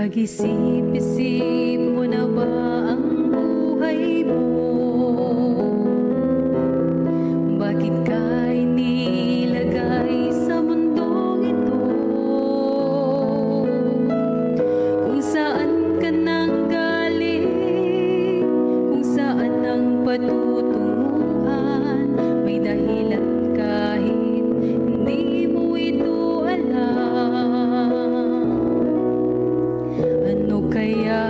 Pag-isip-isip mo na ba ang buhay mo? Bakit ka inilagay sa mundong ito? Kung saan ka nang galing, kung saan ang patutunguhan, may dahilan kahit hindi mo ito alam. Ano kaya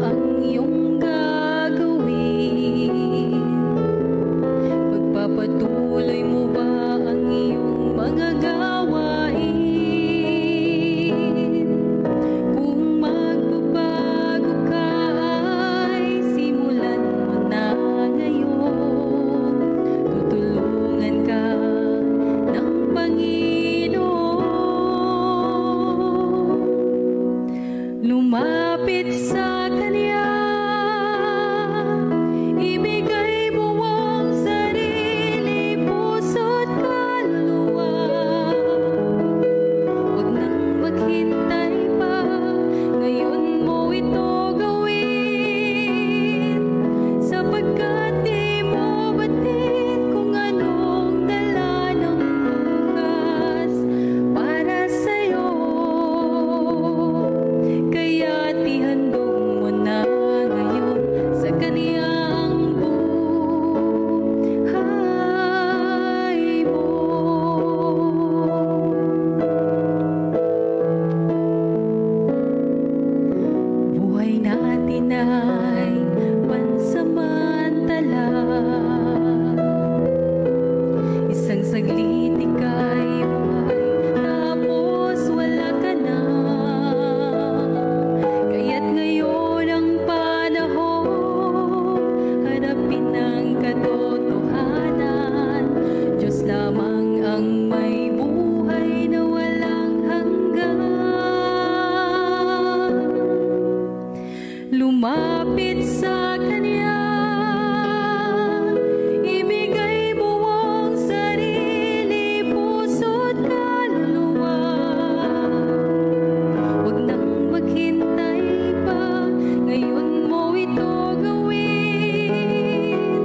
ang iyong gagawin? Pagpapatuloy mo ba ang iyong mga gawain? Kung magbabago ka ay simulan mo na ngayon. Tutulungan ka ng Panginoon. Lumapit sa Kanya, ibigay mo ang sarili, puso't kaluluwa. Huwag nang maghintay pa, ngayon mo ito gawin. Sapagkat di mo batid kung anong dala ng bukas para sa'yo. Kaya't ihandog mo na ngayon sa Kanya ang buhay mo. Buhay natin ay pansamantala. Isang saglit ika'y buhay, tapos wala ka na. Kaya't ngayon ang panahon, hanapin ang katotohanan. Diyos lamang ang may buhay na walang hanggan. Lumapit sa Kanya, ibigay mo ang sarili, puso't kaluluwa. Huwag nang maghintay pa, ngayon mo ito gawin.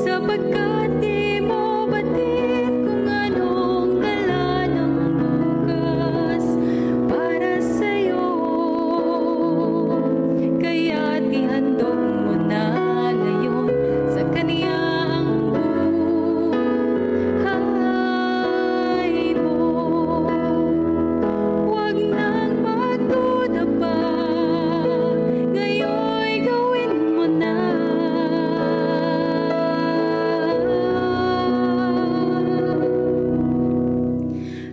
Sapagkat di mo batid kung anong dala ng bukas para sa'yo. Kaya't ihandog mo na ngayon sa Kanya ang buhay mo. Huwag nang magduda pa, ngayon'y gawin mo na.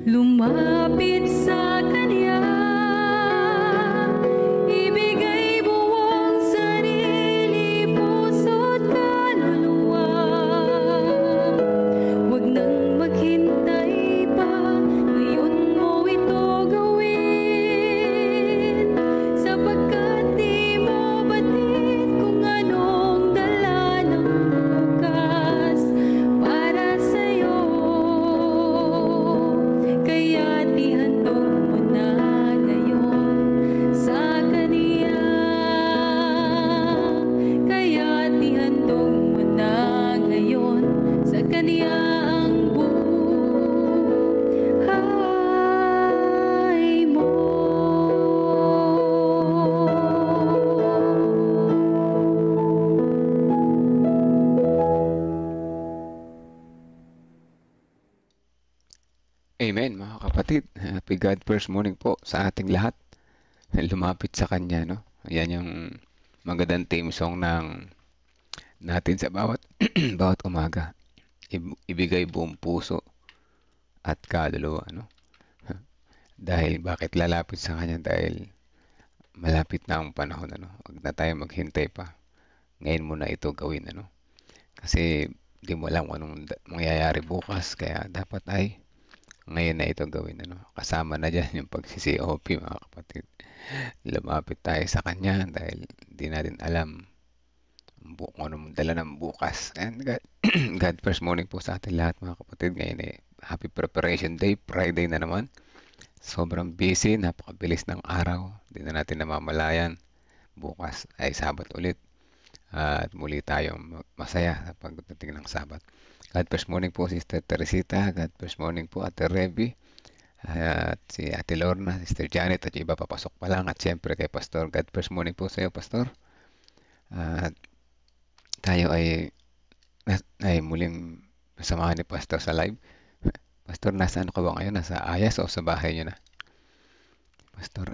Lumapit sa Kanya, ibigay mo ang sarili, puso't kaluluwa. Huwag nang maghintay pa, ngayon mo ito gawin. Sapagkat di mo batid kung anong dala ng bukas para sa'yo. Kaya't ihandog mo na ngayon sa Kanya. Kaya't ihandog mo na ngayon sa Kanya ang buhay mo. Amen, mga kapatid. Happy God first morning po sa ating lahat. Lumapit sa Kanya, no? Ayan yung magandang theme song ng natin sa bawat bawat umaga. Ibigay buong puso at kaluluwa, no? Dahil bakit lalapit sa Kanya? Dahil malapit na ang panahon, ano? Huwag na tayo maghintay pa. Ngayon mo na ito gawin, ano? Kasi di mo alam kung anong mangyayari bukas, kaya dapat ay ngayon na ito gawin, ano? Kasama na dyan yung pag-COP, mga kapatid. Lumapit tayo sa Kanya dahil di natin alam kung anong dala ng bukas. And God, God first morning po sa atin lahat, mga kapatid. Ngayon Happy Preparation Day, Friday na naman. Sobrang busy, napakabilis ng araw. Hindi na natin namamalayan. Bukas ay Sabat ulit. At muli tayong masaya sa pagdating ng Sabat. God first morning po, Sister Teresita. God first morning po, Ate Revy. At si Ate Lorna, Sister Janet, at yung iba papasok pa lang. At siyempre kay Pastor. God first morning po sa iyo, Pastor. At tayo ay muling samahan ni Pastor sa live. Pastor, nasa ano ka ba ngayon? Nasa Ayas o sa bahay nyo na? Pastor,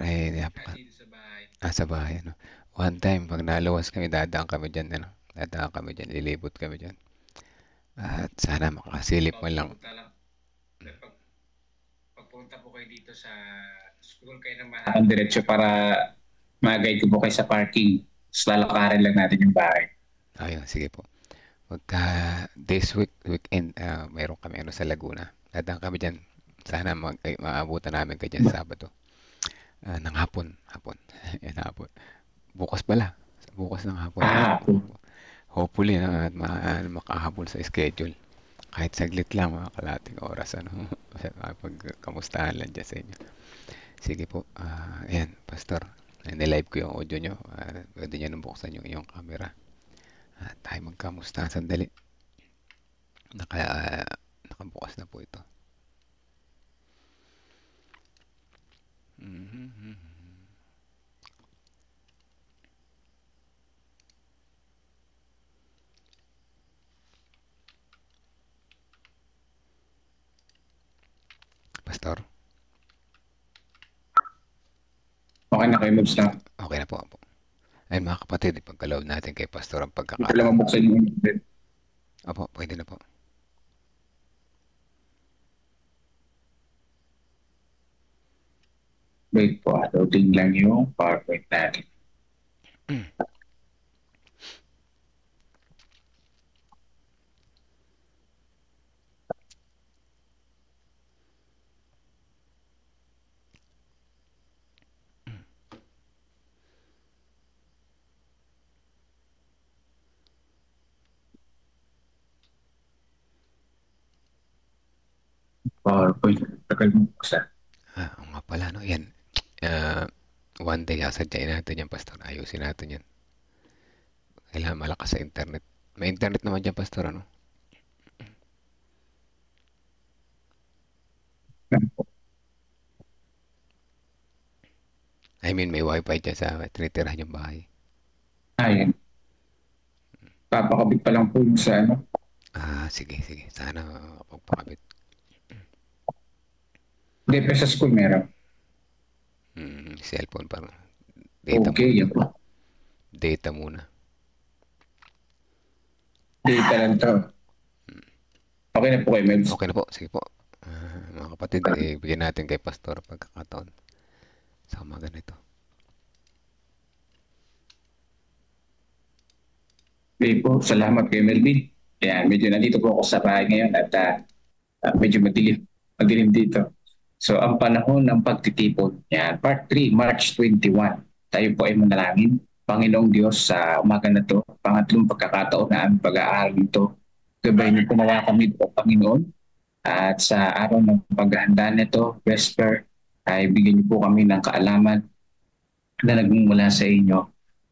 sa bahay, ano? One time, pag naluwas kami, dadaan kami dyan, ano? Dadaan kami dyan, lilibot kami dyan. At sana makasilip mo lang. Pagpunta po kayo dito sa school, kayo naman ang diretsyo para mag-guide ko po kayo sa parking. Tapos lalakarin lang natin yung bahay. Ayun, sige po. Pagka this weekend, mayroon kami ano sa Laguna. Dadaan kami dyan. Sana maabutan namin kayo dyan sa Sabado. Ng hapon. Yan, hapon. Bukas pala. Bukas ng hapon. Hopefully, makahabol sa schedule. Kahit saglit lang, mga kalating oras. Pagkamustahan lang dyan sa inyo. Sige po. Ayan, Pastor. Nilive ko yung audio nyo. Pwede nyo nang buksan yung iyong camera. Tayo magkamustahan sandali. Nakabukas na po ito. Pastor? Okay na kayo, Mobs na. Okay na po. Ay mga kapatid, ipagkaloob natin kay Pastor ang Ito lang pagkakataon. mabuksan yung internet. Opo, pwede na po. Wait po, loading lang yung PowerPoint natin. PowerPoint, tagal mo buksan. Oo nga pala, no? Yan. One day, sasadyain natin yan, Pastor. Ayusin natin yan. Kailangan malakas sa internet. May internet naman dyan, Pastor, ano? I mean, may wifi dyan sa tinitirahan yung bahay. Ayan. Papakabit pa lang po yung sa ano. Sige. Sana pagpakabit. Hindi, pero sa school meron. Cellphone parang. Okay, yan po. Data muna. Data lang to. Okay na po kayo, Mebs. Okay na po. Sige po. Mga kapatid, bigyan natin kay Pastor pagkakataon sa umaga nito. Okay po, salamat kay Melvin. Ayan, medyo nandito po ako sa bahay ngayon at medyo madilim dito. So, ang panahon ng pagtitipon. Yan, part 3, March 21. Tayo po ay manalangin. Panginoong Diyos, sa umaga na to, pangatlong pagkakataon na ang pag-aaral nito. Gabay niyo pumawa kami po, Panginoon. At sa araw ng paghahanda nito, Vesper, ay bigyan niyo po kami ng kaalaman na nagmumula sa inyo.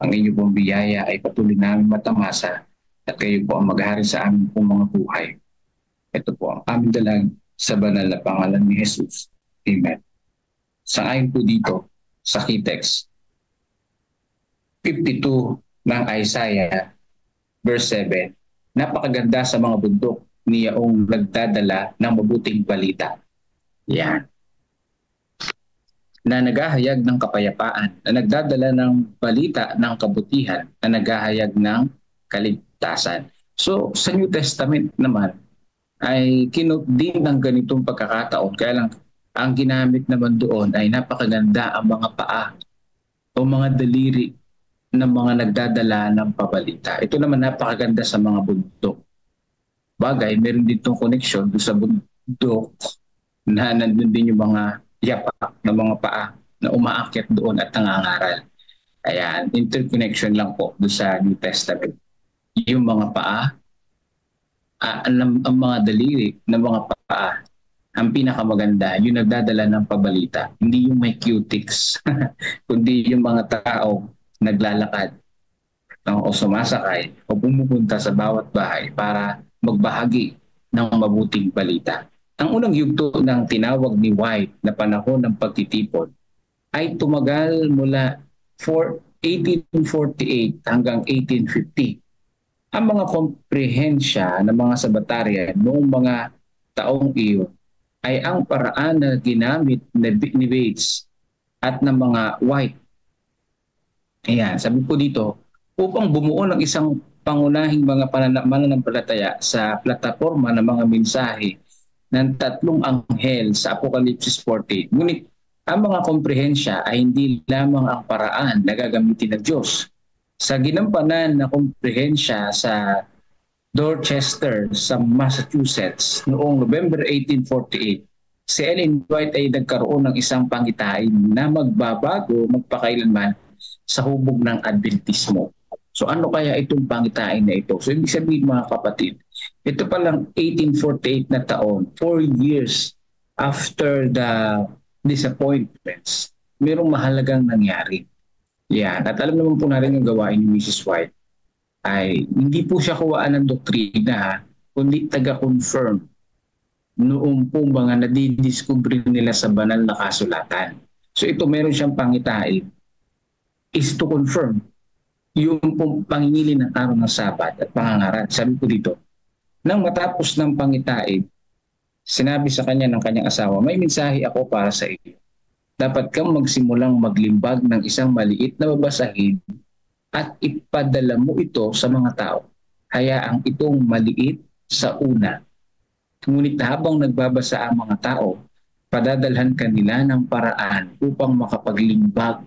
Ang inyo pong biyaya ay patuloy namin matamasa at kayo po ang maghari sa amin pong mga buhay. Ito po ang aming dalag sa banal na pangalan ni Jesus. Amen. Sangayon po dito sa key text 52 ng Isaiah verse 7. Napakaganda sa mga bundok niyaong nagdadala ng mabuting balita. Yan. Na naghahayag ng kapayapaan, na nagdadala ng balita ng kabutihan, na naghahayag ng kaligtasan. So sa New Testament naman ay kinote din ng ganitong pagkakataon. Kaya lang ang ginamit naman doon ay napakaganda ang mga paa o mga daliri ng mga nagdadala ng pabalita. Ito naman napakaganda sa mga bundok. Bagay, meron ditong connection doon sa bundok na nandun din yung mga yapa ng mga paa na umaakyat doon at nangangaral. Ayan, interconnection lang po doon sa New Testament. Yung mga paa, ang mga daliri ng mga paa ang pinakamaganda, yung nagdadala ng pabalita. Hindi yung may cutics, kundi yung mga tao naglalakad o sumasakay o pumupunta sa bawat bahay para magbahagi ng mabuting balita. Ang unang yugto ng tinawag ni White na panahon ng pagtitipon ay tumagal mula 1848 hanggang 1850. Ang mga komprehensya ng mga sabatarya noong mga taong iyon ay ang paraan na ginamit ni Bates at ng mga White. Ayan, sabi po dito, upang bumuo ng isang pangunahing mga mananampalataya sa plataforma ng mga mensahe ng tatlong anghel sa Apocalypse 14. Ngunit ang mga komprehensya ay hindi lamang ang paraan na gagamitin ng Diyos. Sa ginampanan na komprehensya sa Dorchester sa Massachusetts noong November 1848, si Ellen White ay nagkaroon ng isang pangitain na magbabago magpakailanman sa hubog ng Adventismo. So ano kaya itong pangitain na ito? So ibig sabihin mga kapatid, ito palang 1848 na taon, 4 years after the disappointments, mayroong mahalagang nangyari. Yan. At alam naman po natin yung gawain ni Mrs. White ay hindi po siya kuwaan ng doktrina, kundi taga-confirm noong po mga nadidiscover nila sa banal na kasulatan. So ito meron siyang pangitain is to confirm yung pangingili ng araw ng Sabat at pangangaral. Sabi po dito, nang matapos ng pangitain, sinabi sa kanya ng kanyang asawa, may mensahe ako para sa iyo. Dapat kang magsimulang maglimbag ng isang maliit na babasahin at ipadala mo ito sa mga tao. Hayaang itong maliit sa una. Ngunit habang nagbabasa ang mga tao, padadalhan kanila ng paraan upang makapaglimbag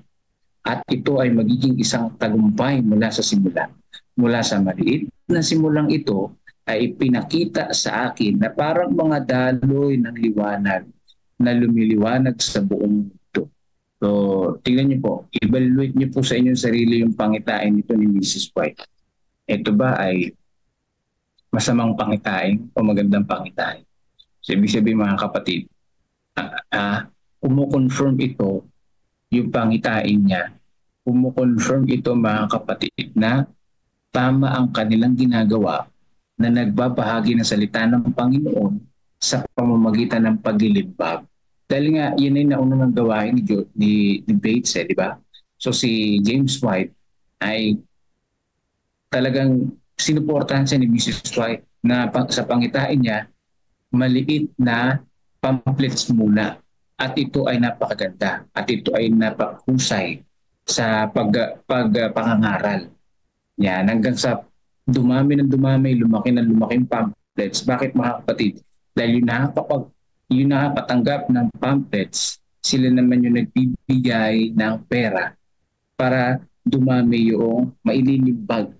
at ito ay magiging isang tagumpay mula sa simula. Mula sa maliit na simulang ito ay ipinakita sa akin na parang mga daloy ng liwanag na lumiliwanag sa buong mundo. So, tingnan niyo po, evaluate niyo po sa inyong sarili yung pangitain nito ni Mrs. White. Ito ba ay masamang pangitain o magandang pangitain? So, ibig sabihin mga kapatid, kumukonfirm ito yung pangitain niya, kumukonfirm ito mga kapatid na tama ang kanilang ginagawa na nagbabahagi ng salita ng Panginoon sa pamamagitan ng paglilimbag. Dahil nga, yun ay nauna ng gawain ni Bates, di ba? So si James White ay talagang sinuportahan siya ni Mrs. White na sa pangitain niya, maliit na pamphlets muna. At ito ay napakaganda. At ito ay napakahusay sa pangangaral. Yan, hanggang sa dumami ng dumami, lumaki ng lumaking pamphlets. Bakit mga kapatid? Dahil yung nakakatanggap ng pamphlets, sila naman yung nagbibigay ng pera para dumami yung maililimbag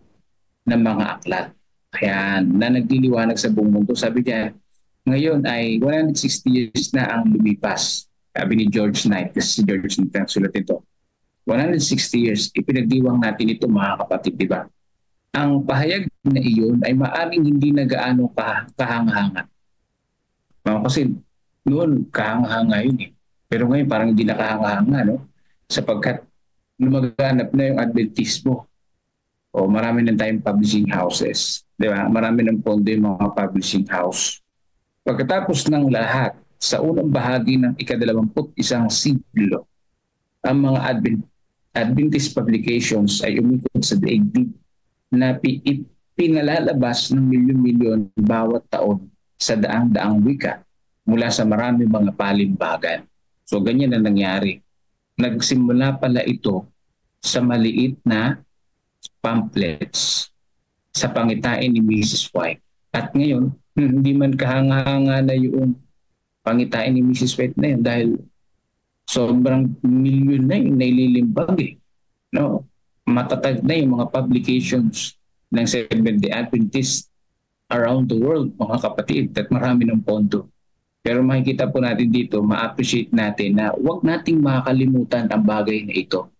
ng mga aklat. Kaya na nagliliwanag sa buong mundo. Sabi niya, ngayon ay 160 years na ang lumipas. Sabi ni George Knight, kasi si George Knight ang sulat ito. 160 years, ipinagdiwang natin ito mga kapatid, di ba? Ang pahayag na iyon ay maaaring hindi na gaano kahanga-hanga. Kasi noon, kahanga-hanga yun eh. Pero ngayon parang hindi na kahanga-hanga, no? Sapagkat lumaganap na yung Adventismo. O marami na tayong publishing houses. Di ba? Marami ng pondo yung mga publishing house. Pagkatapos ng lahat, sa unang bahagi ng ika-21 siglo, ang mga Adventist publications ay umikot sa daigdig na pinalalabas ng milyon-milyon bawat taon sa daang-daang wika mula sa marami mga palimbagan. So ganyan na nangyari. Nagsimula pala ito sa maliit na pamphlets sa pangitain ni Mrs. White. At ngayon, hindi man kahanga-hanga na yung pangitain ni Mrs. White na yun dahil sobrang milyon na yung naililimbag eh. No? Matatag na yung mga publications ng Seventh-day Adventist around the world, mga kapatid, at marami ng pondo. Pero makikita po natin dito, ma-appreciate natin na huwag nating makakalimutan ang bagay na ito.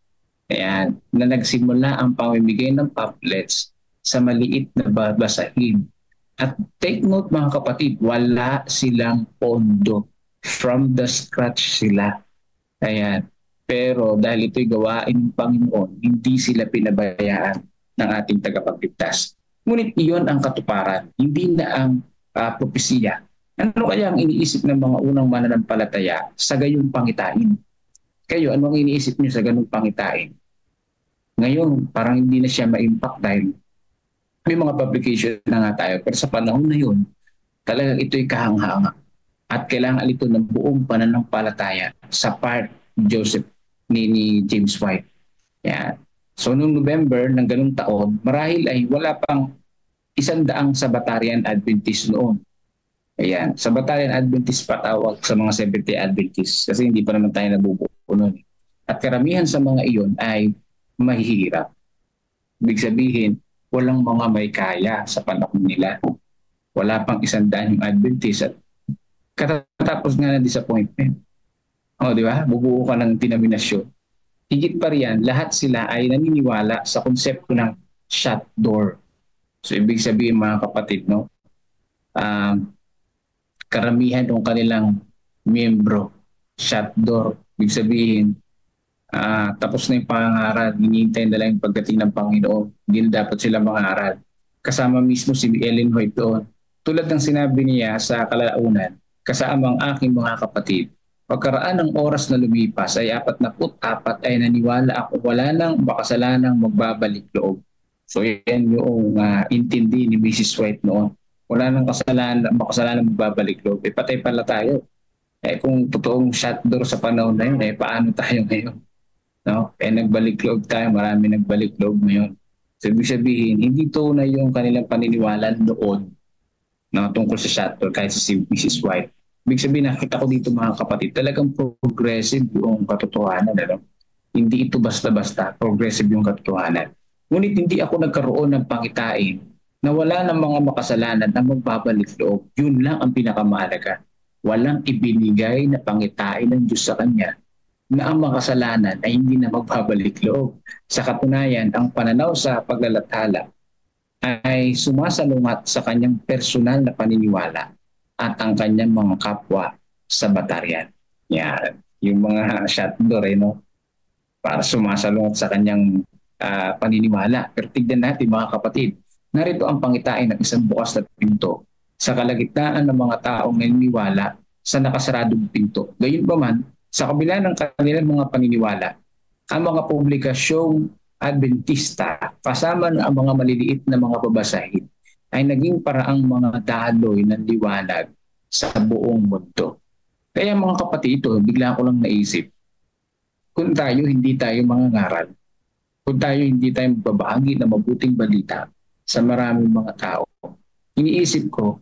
Ayan, na nagsimula ang pamimigay ng pamphlets sa maliit na babasahin. At take note mga kapatid, wala silang pondo. From the scratch sila. Ayan. Pero dahil ito'y gawain ng Panginoon, hindi sila pinabayaan ng ating tagapagligtas. Ngunit iyon ang katuparan, hindi na ang propesiya. Ano kaya ang iniisip ng mga unang mananampalataya sa gayong pangitain? Kayo, ano ang iniisip niyo sa ganung pangitain? Ngayon, parang hindi na siya ma-impact dahil may mga publication na nga tayo. Pero sa panahon na yun, talagang ito'y kahanga-hanga. At kailangan ito ng buong pananampalataya sa part ni Joseph, ni James White. Yan. So noong November ng ganung taon, marahil ay wala pang 100 Sabbatarian Adventist noon. Ayan. Sabbatarian Adventist patawag sa mga Seventh-day Adventist kasi hindi pa naman tayo nabubuo noon. At karamihan sa mga iyon ay mahihirap. Ibig sabihin, walang mga may kaya sa panahon nila. Wala pang 100 yung Adventist at katatapos nga ng disappointment. O, di ba? Bubuo ka ng denominasyon. Higit pa riyan, lahat sila ay naniniwala sa konsepto ng shut door. So, ibig sabihin mga kapatid, no? Karamihan ng kanilang miyembro, shut door. Ibig sabihin, tapos na yung pangangaral, hinihintay na lang yung pagdating ng Panginoon. Hindi na dapat sila mangaral. Kasama mismo si Ellen White doon. Tulad ng sinabi niya sa kalaunan, kasama ang aking mga kapatid, pagkaraan ng oras na lumipas ay 44 ay naniwala ako wala nang makasalanang magbabalik loob. So yan yung intindi ni Mrs. White noon. Wala nang makasalanang magbabalik loob. Patay pala tayo. Kung totoong shut door sa panahon na yun, paano tayo ngayon? No? Nagbalik loob tayo, marami nagbalik loob ngayon. So ibig sabihin, hindi tunay yung kanilang paniniwala noon, no, tungkol sa shut door kahit si Mrs. White. Ibig sabihin, nakita ko dito mga kapatid, talagang progressive yung katotohanan. Ano? Hindi ito basta-basta, progressive yung katotohanan. Ngunit hindi ako nagkaroon ng pangitain na wala ng mga makasalanan na magbabalik loob. Yun lang ang pinakamahalaga. Walang ibinigay na pangitain ng Diyos sa Kanya na ang makasalanan ay hindi na magbabalik loob. Sa katunayan, ang pananaw sa paglalathala ay sumasalungat sa Kanyang personal na paniniwala at ang kanyang mga kapwa sa Batarian. Yan. Yung mga shut door, no? Para sumasalungat sa kanyang paniniwala. Pero tignan natin mga kapatid, narito ang pangitain ng isang bukas na pinto sa kalagitnaan ng mga taong naniniwala sa nakasaradong pinto. Gayunpaman, sa kabila ng kanilang mga paniniwala, ang mga publikasyong Adventista, kasama ng mga maliliit na mga babasahin, ay naging paraang mga daloy ng liwanag sa buong mundo. Kaya mga kapatid, ito, bigla ko lang naisip, kung tayo hindi tayo mangangaral, kung tayo hindi tayo magbabahagi ng mabuting balita sa maraming mga tao, iniisip ko,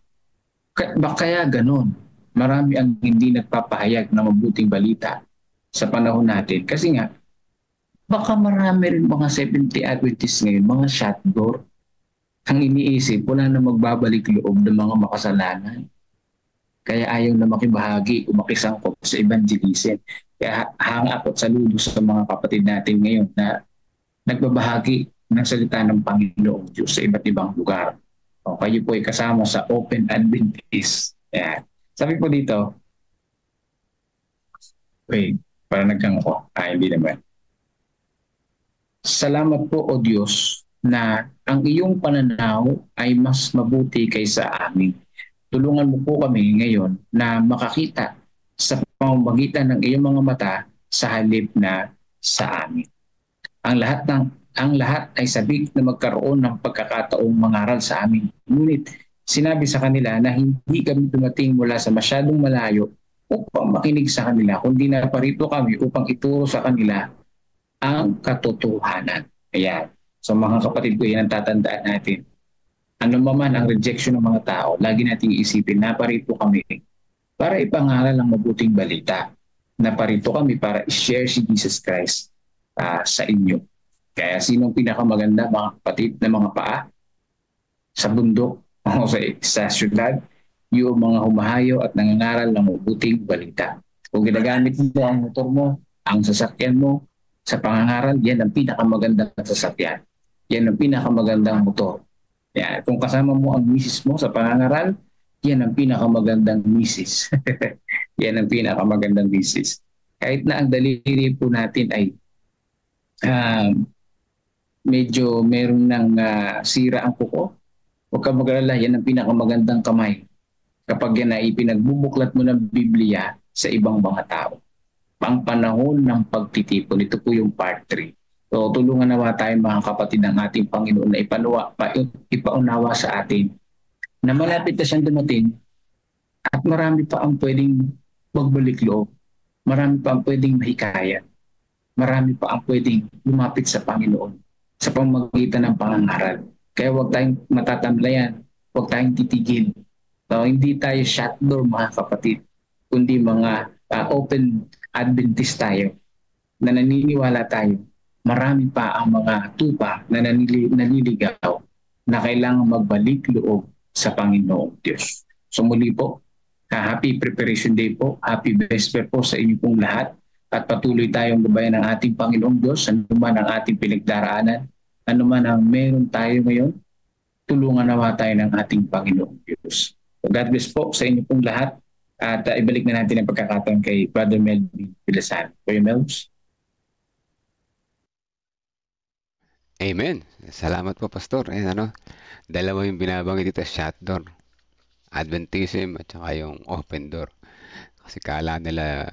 kaya ganon? Marami ang hindi nagpapahayag ng mabuting balita sa panahon natin. Kasi nga, baka marami rin mga Seventh-day Adventists ngayon, mga shut door. Ang iniisip, wala na magbabalik loob ng mga makasalanan. Kaya ayaw na makibahagi o makisangkop sa evangelism. Kaya hanga ako at saludo sa mga kapatid natin ngayon na nagbabahagi ng salita ng Panginoong Diyos sa iba't ibang lugar. O, kayo po ay kasama sa Open Adventist. Yan. Sabi po dito, wait, para nagkang ako. Hindi naman. Salamat po o Diyos na ang iyong pananaw ay mas mabuti kaysa amin. Tulungan mo po kami ngayon na makakita sa pamamagitan ng iyong mga mata sa halip na sa amin. Ang lahat ay sabik na magkaroon ng pagkakataong mangaral sa amin. Ngunit sinabi sa kanila na hindi kami dumating mula sa masyadong malayo upang makinig sa kanila, kundi naparito kami upang ituro sa kanila ang katotohanan. Ayan. So mga kapatid ko, yan ang tatandaan natin. Ano man ang rejection ng mga tao, lagi nating isipin, naparito kami para ipangaral ang mabuting balita. Naparito kami para i-share si Jesus Christ sa inyo. Kaya sinong pinakamaganda mga kapatid na mga paa? Sa bundok o sa syudad, yung mga humahayo at nangangaral ng mabuting balita. Kung ginagamit mo ang motor mo, ang sasakyan mo, sa pangangaral, yan ang pinakamagandang sasakyan. Yan ang pinakamagandang motor. Yan. Kung kasama mo ang misis mo sa pangangaral, yan ang pinakamagandang misis. Yan ang pinakamagandang thesis. Kahit na ang daliri po natin ay medyo meron ng sira ang kuko, huwag ka mag-alala, yan ang pinakamagandang kamay. Kapag yan ay ipinagbubuklat mo ng Biblia sa ibang mga tao. Ang panahon ng pagtitipon, ito po yung part 3. So tulungan nawa tayo mga kapatid ng ating Panginoon na ipaunawa sa atin na malapit na siyang dumating at marami pa ang pwedeng magbalik loob. Marami pa ang pwedeng mahikayat. Marami pa ang pwedeng lumapit sa Panginoon sa pamamagitan ng pangangaral. Kaya huwag tayong matatamlayan, huwag tayong titigil. So, hindi tayo shut door mga kapatid, kundi mga open Adventist tayo na naniniwala tayo. Marami pa ang mga tupa na naniligaw na kailangan magbalik loob sa Panginoong Diyos. So muli po, happy preparation day po, happy vesper po sa inyo pong lahat at patuloy tayong gabayan ng ating Panginoong Diyos, ano man ang ating pinagdaraanan, ano man ang meron tayo ngayon, tulungan nawa tayo ng ating Panginoong Diyos. So God bless po sa inyo pong lahat at ibalik na natin ang pagkakataon kay Brother Melvin Villasan. Kuya Melvs. Amen. Salamat po, Pastor. Dalawa yung binabanggit dito, shut door. Adventism at saka yung open door. Kasi kala nila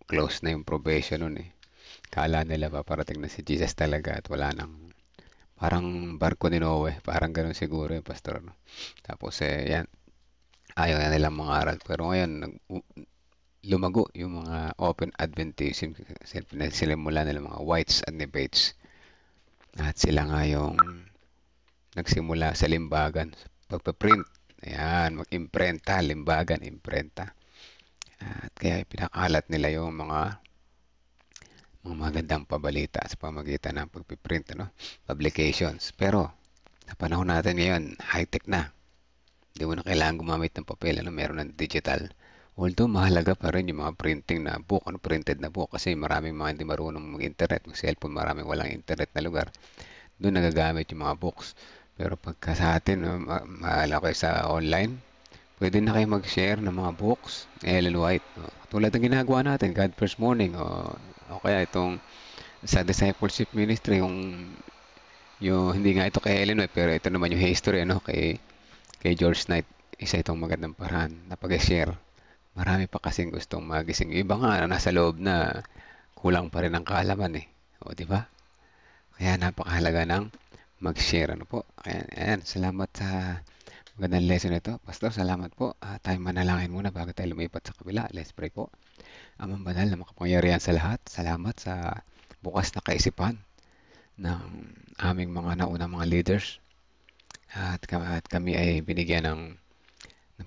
close na yung probation nun eh. Kala nila paparating na si Jesus talaga at wala nang parang barko ni Noe. Parang ganun siguro yung Pastor. No? Tapos yan. Ayaw na nilang mangaral. Pero ngayon, lumago yung mga open Adventism. Sila nila mga whites and debates. At sila nga yung nagsimula sa limbagan, pagpaprint. Ayan, mag-imprenta, limbagan, imprenta. At kaya pinakalat nila yung mga magandang pabalita sa pamagitan ng pagpiprint, publications. Pero, sa panahon natin ngayon, high-tech na. Hindi mo na kailangan gumamit ng papel, meron ng digital. Although, mahalaga pa rin yung mga printing na book, printed na book, kasi maraming mga hindi marunong mag-internet, mag-cellphone, maraming walang internet na lugar. Doon nagagamit yung mga books. Pero pagka sa atin, mahala kayo sa online, pwede na kayo mag-share ng mga books, Ellen White. Tulad ng ginagawa natin, God First Morning, o kaya itong sa discipleship ministry, yung hindi nga ito kay Ellen White, pero ito naman yung history, kay George Knight. Isa itong magandang paraan na pag-share. Marami pa kasing gustong magising. Iba nga, nasa loob na kulang pa rin ang kaalaman eh. O, di ba? Kaya napakahalaga ng mag-share. Po? Ayan, salamat sa magandang lesson ito. Pastor, salamat po. Tayo manalangin muna bago tayo lumipat sa kabila. Let's pray po. Amang banal na makapangyarihan sa lahat. Salamat sa bukas na kaisipan ng aming mga naunang mga leaders. At kami ay binigyan ng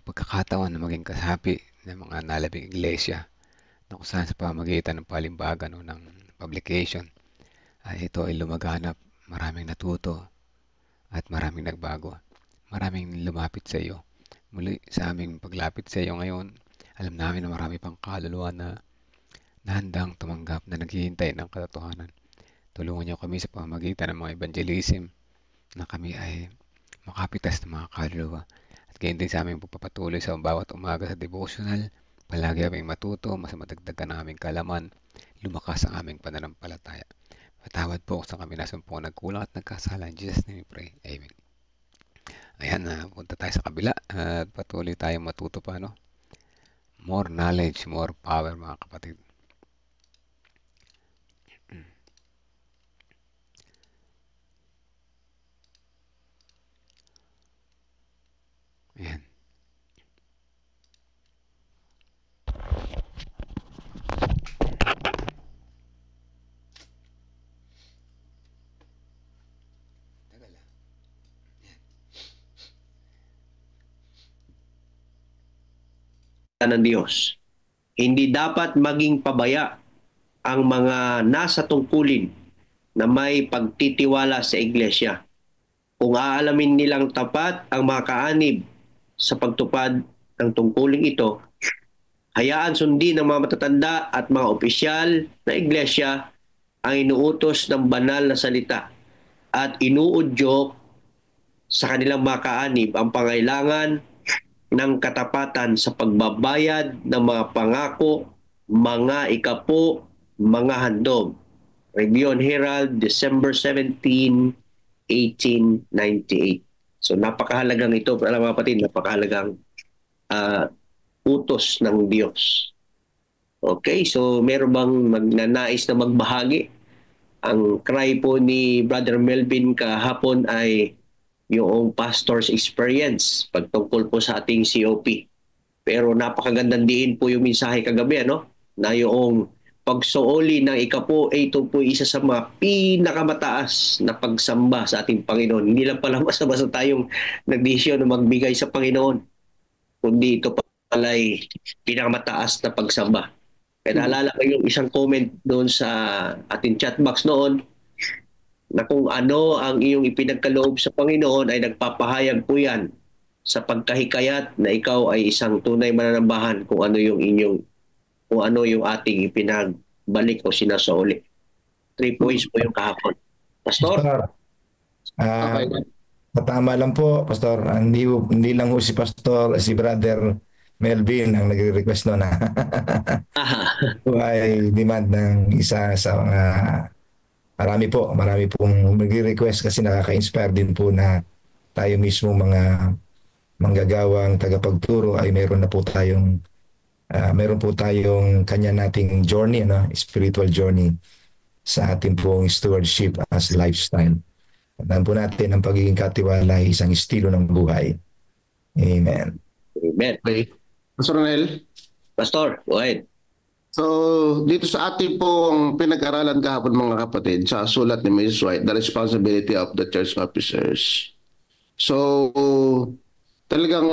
pagkakataon na maging kasapi ng mga nalabing iglesia na kung saan sa pamagitan ng palimbagan o ng publication ito ay lumaganap, maraming natuto at maraming nagbago, maraming lumapit sa iyo. Muli sa aming paglapit sa iyo ngayon, alam namin na marami pang kaluluwa na handang tumanggap, na naghihintay ng katotohanan. Tulungan niyo kami sa pamagitan ng mga evangelism na kami ay makapitas ng mga kaluluwa. At gayon din sa aming pagpapatuloy sa bawat umaga sa devotional, palagi aming matuto, mas madagdagan ang aming kalaman, lumakas ang aming pananampalataya. Patawad po sa kami nasumpungan nagkulang at nagkasala. In Jesus' name we pray. Amen. Ayan, punta tayo sa kabila at patuloy tayong matuto pa, More knowledge, more power, mga kapatid. Ayan. Ng Diyos. Hindi dapat maging pabaya ang mga nasa tungkulin na may pagtitiwala sa iglesia. Kung aalamin nilang tapat ang mga kaanib sa pagtupad ng tungkuling ito, hayaan sundin ng mga matatanda at mga opisyal na iglesia ang inuutos ng banal na salita at inuudyok sa kanilang mga kaanib ang pangailangan ng katapatan sa pagbabayad ng mga pangako, mga ikapo, mga handog. Region Herald, December 17, 1898. So napakahalagang ito, alam mga kapatid, napakahalagang utos ng Diyos. Okay, so meron bang magnanais na magbahagi? Ang cry po ni Brother Melvin kahapon ay yung pastor's experience pagtungkol po sa ating COP. Pero napakagandang diin po yung mensahe kagabi, ano? Na yung pagsuoli ng ikapo ay ito po isa sa mga pinakamataas na pagsamba sa ating Panginoon. Hindi lang pala basta-basta tayong nagdesisyon na magbigay sa Panginoon, kundi ito pala ay pinakamataas na pagsamba. Kaya naalala ko yung isang comment doon sa ating chat box noon, na kung ano ang iyong ipinagkaloob sa Panginoon ay nagpapahayag po yan sa pagkahikayat na ikaw ay isang tunay mananambahan kung ano yung ating ipinagbalik o sinasauli. 3 points po yung kahapon. Pastor? Pastor, tama lang po, Pastor. Hindi lang po si Pastor, si Brother Melvin ang nagre-request noon. Ito ay demand ng isa sa mga marami pong nagre-request kasi nakaka-inspire din po na tayo mismo mga manggagawang tagapagturo ay meron po tayong kanya nating journey, spiritual journey sa ating pong stewardship as lifestyle. Tandaan po natin ang pagiging katiwala ay isang estilo ng buhay. Amen. Amen. Okay. Pastor Ronel? Pastor, go ahead. So, dito sa ating pong pinag-aralan kahapon mga kapatid, sa sulat ni Mrs. White, The Responsibility of the Church Officers. So, talagang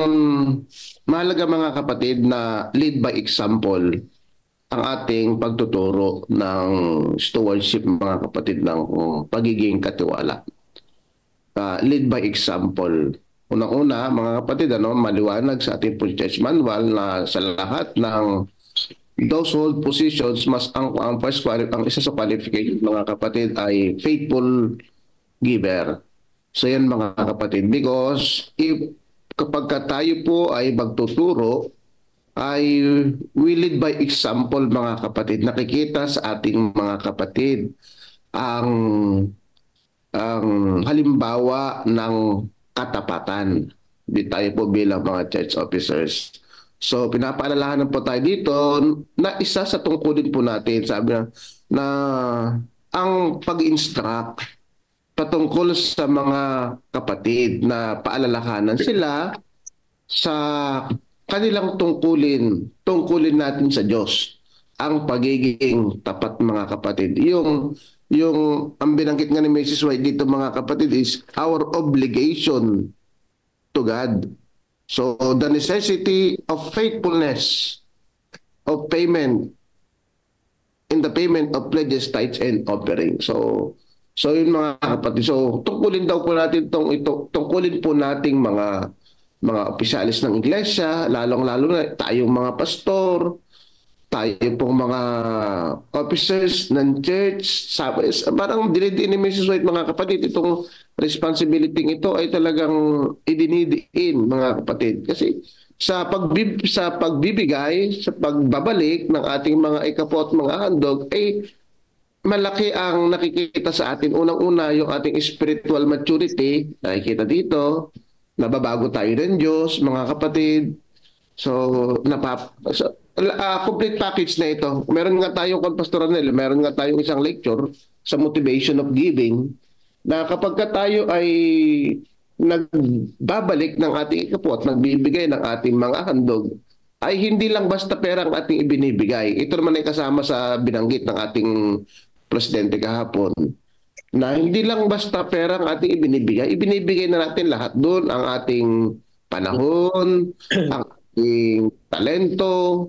mahalaga mga kapatid na lead by example ang ating pagtuturo ng stewardship mga kapatid ng pagiging katiwala. Lead by example. Unang-una mga kapatid, maliwanag sa ating church manual na sa lahat ng those hold positions ang isa sa qualification mga kapatid ay faithful giver. So yan mga kapatid, because kapag tayo po ay magtuturo ay we lead by example mga kapatid. Nakikita sa ating mga kapatid ang halimbawa ng katapatan. Di tayo po bilang mga church officers. So pinapaalalahanan po tayo dito na isa sa tungkulin po natin, sabi na ang pag-instruct patungkol sa mga kapatid na paalalahanan sila sa kanilang tungkulin natin sa Diyos. Ang pagiging tapat mga kapatid. Yung ang binanggit nga ni Mrs. White dito mga kapatid is our obligation to God. So the necessity of faithfulness of payment in the payment of pledges, tithes, and offering. So yun mga kapatid. So tungkulin daw po natin tungkulin po nating mga opisyalis ng iglesia, lalong-lalo na tayong mga pastor, tayo pong mga officers ng church. Parang dinidiin ni Mrs. White mga kapatid, itong responsibility ito ay talagang idinidiin mga kapatid. Kasi sa pagbibigay, sa pagbabalik ng ating mga ikapo at mga handog, ay malaki ang nakikita sa atin. Unang-una, yung ating spiritual maturity, nakikita dito, nababago tayo ng Diyos, mga kapatid. Complete package na ito. Meron nga tayo, Pastor Ronel, meron nga tayong isang lecture sa motivation of giving na kapag tayo ay nagbabalik ng ating ikapo at nagbibigay ng ating mga handog, ay hindi lang basta pera ang ating ibinibigay. Ito naman ay kasama sa binanggit ng ating presidente kahapon, na hindi lang basta pera ang ating ibinibigay na natin lahat doon, ang ating panahon, ang ating talento,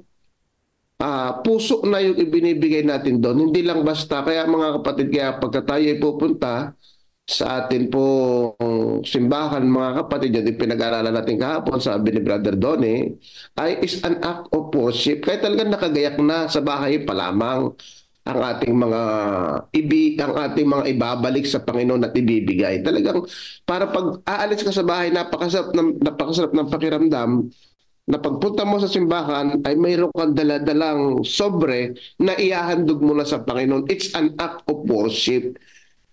puso na yung ibinibigay natin doon. Hindi lang basta. Kaya mga kapatid, kaya pagka tayo ay pupunta sa atin po simbahan, mga kapatid, yung pinag-aralan natin kahapon, sabi ni Brother Donnie, ay is an act of worship. Kaya talagang nakagayak na sa bahay pa lamang ang ating mga ibabalik sa Panginoon at ibibigay. Talagang para pag aalis ka sa bahay, napakasarap ng pakiramdam na pagpunta mo sa simbahan ay mayroon kang daladalang sobre na ihahandog mo na sa Panginoon. It's an act of worship.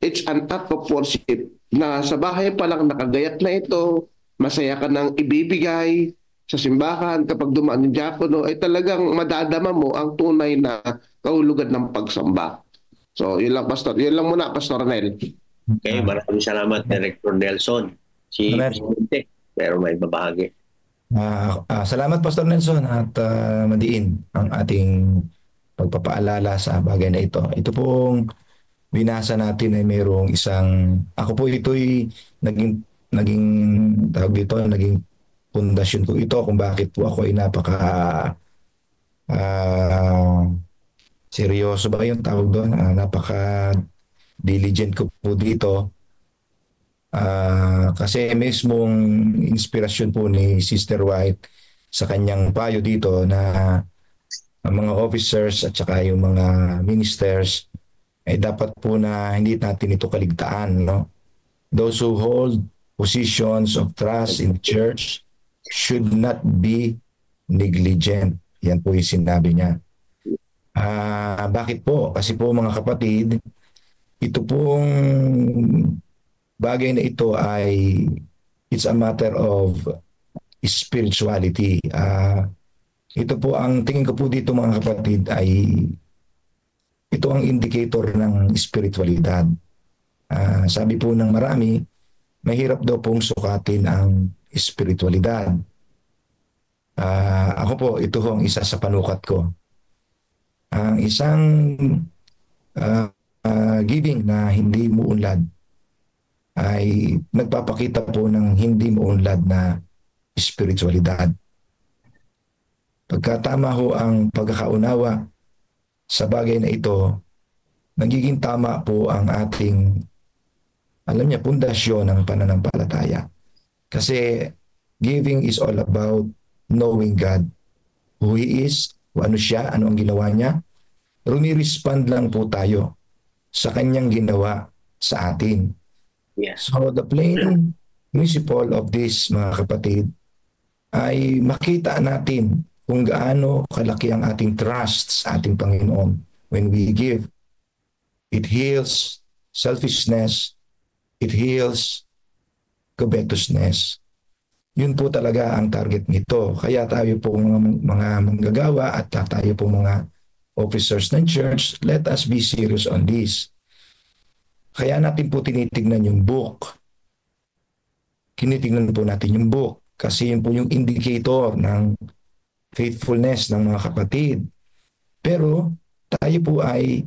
It's an act of worship na sa bahay pa lang nakagayat na ito, masaya ka nang ibibigay sa simbahan kapag dumaan yung diakono, ay talagang madadama mo ang tunay na kahulugan ng pagsamba. So, yun lang, Pastor. Yun lang muna, Pastor Nel. Okay, maraming salamat, Director Nelson. Si Presidente, pero may babahagi. Salamat, Pastor Nelson, at madiin ang ating pagpapaalala sa bagay na ito. Ito pong binasa natin ay mayroong isang, ako po ito'y naging tawag dito, naging pundasyon ko ito kung bakit po ako ay napaka seryoso ba yung tawag doon, napaka diligent ko po dito. Kasi mismong inspirasyon po ni Sister White sa kanyang payo dito na ang mga officers at saka yung mga ministers ay dapat po na hindi natin ito kaligtaan, no? Those who hold positions of trust in the church should not be negligent. Yan po yung sinabi niya. Bakit po? Kasi po mga kapatid, ito pong bagay na ito ay it's a matter of spirituality. Ito po ang tingin ko po dito mga kapatid ay ito ang indicator ng spiritualidad. Sabi po ng marami, mahirap daw pong sukatin ang spiritualidad. Ako po, ito ang isa sa panukat ko. Ang isang giving na hindi muunlad ay nagpapakita po ng hindi muunlad na spiritualidad. Pagkatama ho ang pagkakaunawa sa bagay na ito, nagiging tama po ang ating, alam niya, pundasyon ng pananampalataya. Kasi giving is all about knowing God, who He is, kung ano siya, ano ang ginawa niya. Rumi-respond lang po tayo sa kanyang ginawa sa atin. Yes. So the plain principle of this, mga kapatid, ay makita natin kung gaano kalaki ang ating trust sa ating Panginoon when we give. It heals selfishness, it heals covetousness. Yun po talaga ang target nito. Kaya tayo po mga manggagawa at tayo po mga officers ng church, let us be serious on this. Kaya natin po tinitignan yung book. Kinitignan po natin yung book kasi yun po yung indicator ng faithfulness ng mga kapatid. Pero tayo po ay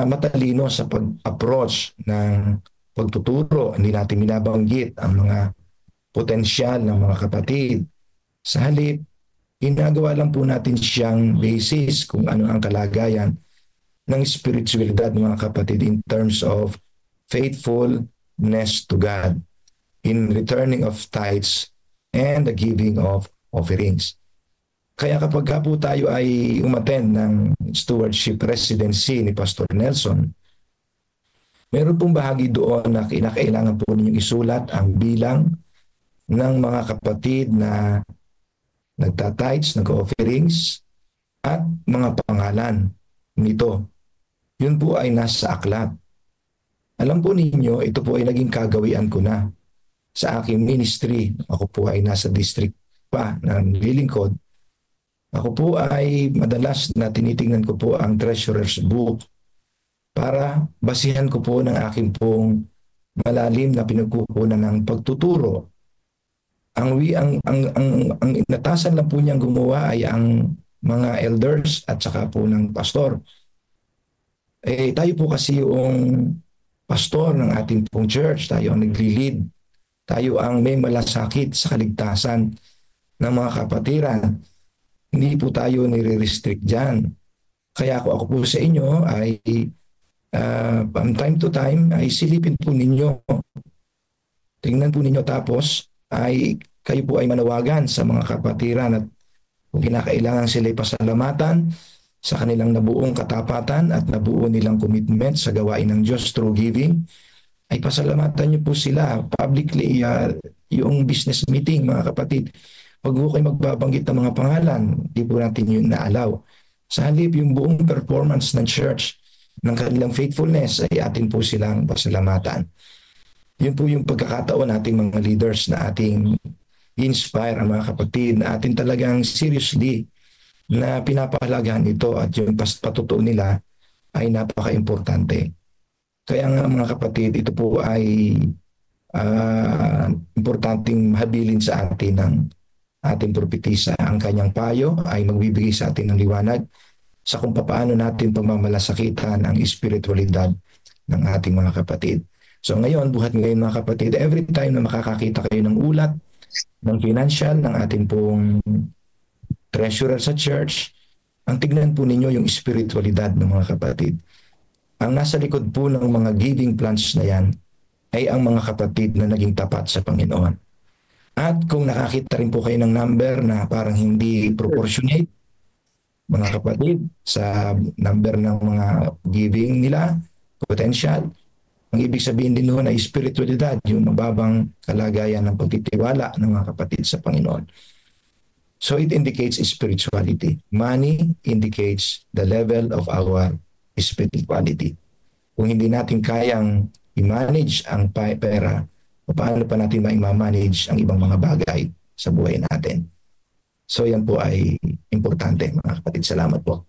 matalino sa pag-approach ng pagtuturo. Hindi natin binabanggit ang mga potensyal ng mga kapatid. Sa halip, ginagawa lang po natin siyang basis kung ano ang kalagayan ng spiritualidad ng mga kapatid in terms of faithfulness to God, in returning of tithes and the giving of offerings. Kaya kapag po tayo ay umattend ng stewardship residency ni Pastor Nelson, meron pong bahagi doon na kinakailangan po ninyong isulat ang bilang ng mga kapatid na nagtatides, nag-offerings, at mga pangalan nito. Yun po ay nasa aklat. Alam po ninyo, ito po ay naging kagawian ko na sa aking ministry. Ako po ay nasa district pa na nililingkod. Ako po ay madalas na tinitingnan ko po ang treasurer's book para basihan ko po ng aking pong malalim na pinagkukunan ng pagtuturo. Ang inatasan lang po niyang gumawa ay ang mga elders at saka po ng pastor. Tayo po kasi yung pastor ng ating pong church, tayo ang nagli-lead. Tayo ang may malasakit sa kaligtasan ng mga kapatiran. Hindi po tayo nire-restrict dyan. Kaya ako po sa inyo ay from time to time ay silipin po ninyo. Tingnan po ninyo tapos ay kayo po ay manawagan sa mga kapatiran at kung kinakailangan sila pasalamatan sa kanilang nabuong katapatan at nabuo nilang commitment sa gawain ng Diyos through giving, ay pasalamatan niyo po sila publicly. Yung business meeting, mga kapatid, Huwag po kayo magbabanggit ng mga pangalan. Hindi po natin yun na-allow. Sa halip, yung buong performance ng church, ng kanilang faithfulness, ay atin po silang pasalamatan. Yun po yung pagkakataon nating mga leaders na ating inspire ang mga kapatid, na atin talagang seriously na pinapahalagahan ito at yung patutuo nila ay napaka-importante. Kaya nga mga kapatid, ito po ay importanteng habilin sa atin ng ating propetisa. Ang kanyang payo ay magbibigay sa atin ng liwanag sa kung paano natin pagmamalasakitan ang espiritualidad ng ating mga kapatid. So ngayon, buhat ngayon mga kapatid, every time na makakakita kayo ng ulat, ng financial, ng ating pong treasurer sa church, ang tignan po ninyo yung espiritualidad ng mga kapatid. Ang nasa likod po ng mga giving plans na yan ay ang mga kapatid na naging tapat sa Panginoon. At kung nakakita rin po kayo ng number na parang hindi proportionate, mga kapatid, sa number ng mga giving nila, potential, ang ibig sabihin din noon ay spiritualidad, yung mababang kalagayan ng pagtitiwala ng mga kapatid sa Panginoon. So it indicates spirituality. Money indicates the level of our spirituality. Kung hindi natin kayang i-manage ang pera, paano pa natin ma-manage ang ibang mga bagay sa buhay natin? So yan po ay importante mga kapatid. Salamat po.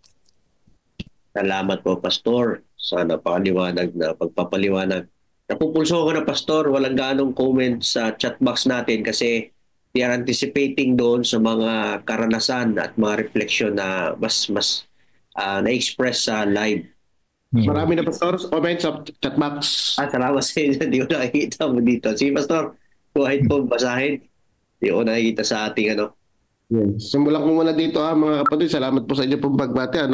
Salamat po, Pastor, sa napakaliwanag na pagpapaliwanag. Napupulso ko na, Pastor, walang ganong comment sa chat box natin kasi we are anticipating doon sa mga karanasan at mga refleksyon na mas na-express sa live. Marami na, Pastor, comment sa chat box. Salamat sa inyo. Hindi ko nakikita mo dito. Sige, Pastor, go ahead po, basahin. Hindi ko nakikita sa ating Yes. Simulan ko muna dito mga kapatid. Salamat po sa inyo pong pagbati.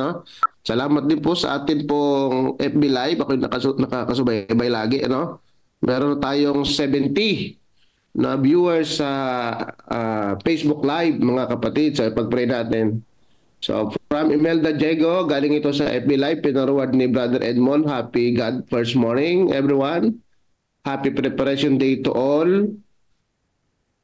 Salamat din po sa atin pong FB Live. Ako nakakasubaybay lagi. Meron tayong 70 na viewers sa Facebook Live mga kapatid. So pag-pray natin. So from Imelda Diego, galing ito sa FB Live. Pinareward ni Brother Edmond. Happy God first morning everyone. Happy preparation day to all.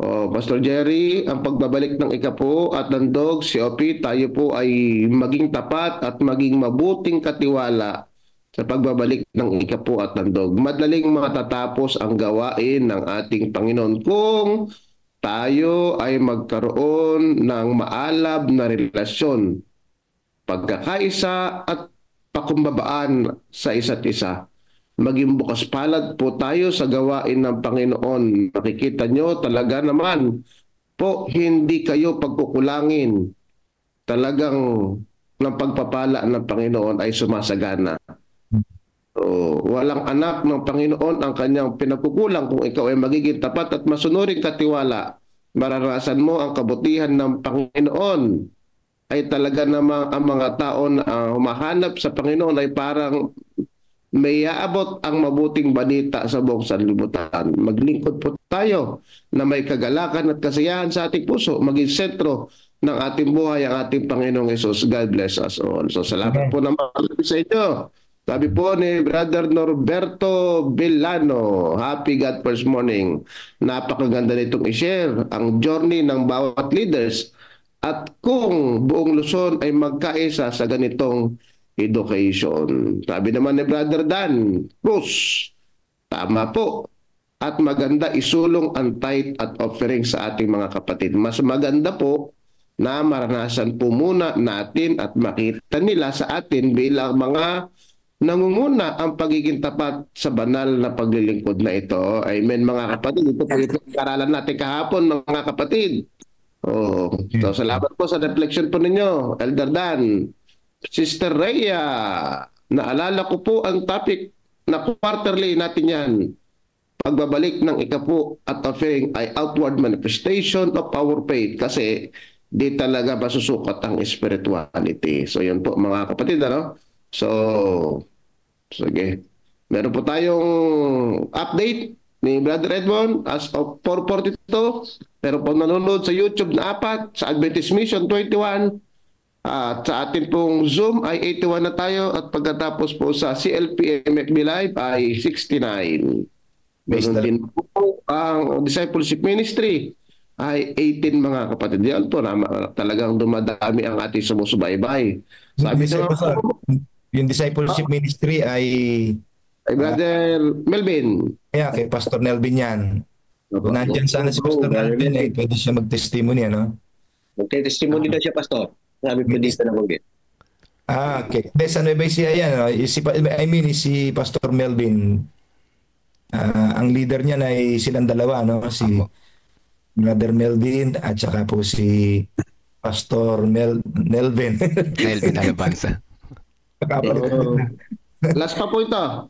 Pastor Jerry, ang pagbabalik ng ikapo at landog, COP, tayo po ay maging tapat at maging mabuting katiwala sa pagbabalik ng ikapo at landog. Madaling matatapos ang gawain ng ating Panginoon kung tayo ay magkaroon ng maalab na relasyon, pagkakaisa at pakumbabaan sa isa't isa. Maging bukas palad po tayo sa gawain ng Panginoon. Makikita nyo talaga naman po, hindi kayo pagkukulangin. Talagang ng pagpapala ng Panginoon ay sumasagana. So, walang anak ng Panginoon ang kanyang pinagkukulang kung ikaw ay magiging tapat at masunuring katiwala. Mararasan mo ang kabutihan ng Panginoon. Ay talaga namang ang mga tao na humahanap sa Panginoon ay parang may aabot ang mabuting balita sa buong sanlibutan. Maglingkod po tayo na may kagalakan at kasiyahan sa ating puso, maging sentro ng ating buhay ang ating Panginoong Hesus. God bless us all. So salamat po naman sa inyo. Sabi po ni Brother Norberto Villano, happy God first morning. Napakaganda nitong i-share ang journey ng bawat leaders at kung buong Luzon ay magkaisa sa ganitong education. Sabi naman ni Brother Dan Cruz, tama po. At maganda isulong ang tithe at offering sa ating mga kapatid. Mas maganda po na maranasan po muna natin at makita nila sa atin bilang mga nangunguna ang pagiging tapat sa banal na paglilingkod na ito. Amen mga kapatid. Ito po yung karalan natin kahapon mga kapatid. So salamat po sa reflection po ninyo, Elder Dan. Sister Rhea, naalala ko po ang topic na quarterly natin yan. Pagbabalik ng ikapo at offering ay outward manifestation of our faith kasi di talaga masusukat ang spirituality. So yun po mga kapatid. So, sige. Meron po tayong update ni Brother Edmond as of 4:42. Meron po nanonood sa YouTube na 4, sa Adventist Mission 21. At sa atin pong Zoom ay 81 na tayo at pagkatapos po sa CLP MFB Live ay 69. Meron din po ang Discipleship Ministry ay 18 mga kapatid. Yan po na talagang dumadami ang ating sumusubaybay. Sabi sa yung discipleship ministry ay Brother Melvin. Kay Pastor Nelvin yan. Kung nandyan sana si Pastor Nelvin, pwede siya mag-testimony, ano? Mag-testimony daw siya, Pastor. Sabi po dito na mong okay. Sa Nueva Ecija yan, si Pastor Melvin. Ang leader niya ay silang dalawa, no? Si Brother Melvin at saka po si Pastor Melvin. Melvin Alabanza. Last pa po ito.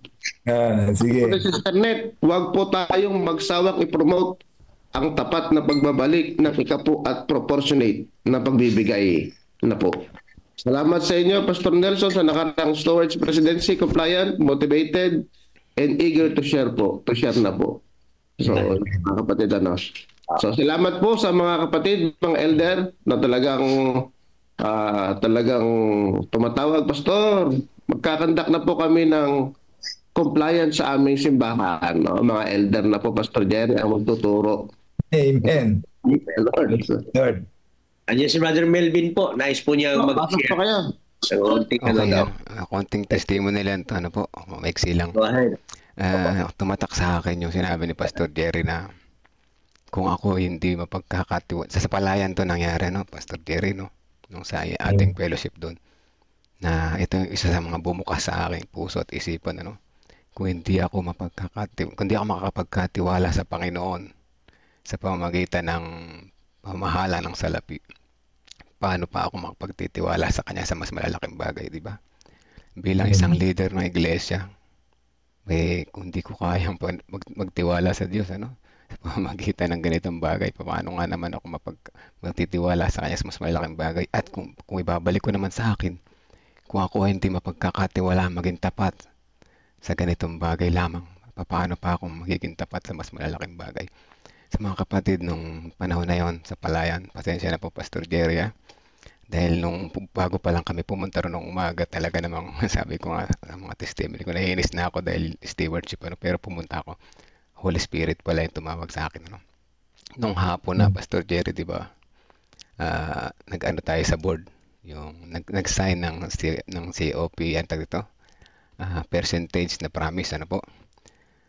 Sige. Sister Net, huwag po tayong magsawang i-promote ang tapat na pagbabalik ng ikapu at proportionate na pagbibigay na po. Salamat sa inyo, Pastor Nelson, sa nakarang Stewards Presidency, compliant, motivated, and eager to share po. To share na po. So, mga kapatid, ano. So, salamat po sa mga kapatid, mga elder, na talagang tumatawag, Pastor. Magkakandak na po kami ng compliance sa aming simbahan. No? Mga elder na po, Pastor Jerry, ang magtuturo. Amen. Lord. Andiyan si Brother Melvin po. Nice po niya mag-share. Kaya. Konting testimony lang ito. Ano po? Maiksi lang. Go ahead. Tumatak sa akin yung sinabi ni Pastor Jerry na kung ako hindi mapagkakatiwala. Sa palayan to nangyari, no? Pastor Jerry, no? Nung sa ating fellowship doon. Na ito yung isa sa mga bumukas sa aking puso at isipan, ano? Kung hindi ako makakapagkatiwala sa Panginoon sa pamamagitan ng pamahala ng salapi, paano pa ako makapagtitiwala sa Kanya sa mas malalaking bagay, di ba? Bilang isang leader ng iglesia, kung di ko kayang magtiwala sa Diyos, ano? Sa pamamagitan ng ganitong bagay, paano nga naman ako magtitiwala sa Kanya sa mas malalaking bagay? At kung ibabalik ko naman sa akin, kung ako ay hindi mapagkakatiwala maging tapat sa ganitong bagay lamang, paano pa ako magiging tapat sa mas malalaking bagay? Sa mga kapatid, nung panahon na yon sa palayan, pasensya na po, Pastor Jerry, dahil nung bago pa lang kami pumunta ron ng umaga, talaga namang sabi ko nga sa mga testimony ko, nahihinis na ako dahil stewardship, ano, pero pumunta ako. Holy Spirit pala yung tumawag sa akin. Ano. Nung hapon na, Pastor Jerry, di ba, nag-ano tayo sa board, yung nag-sign ng COP, yan tag dito, percentage na promise, ano po.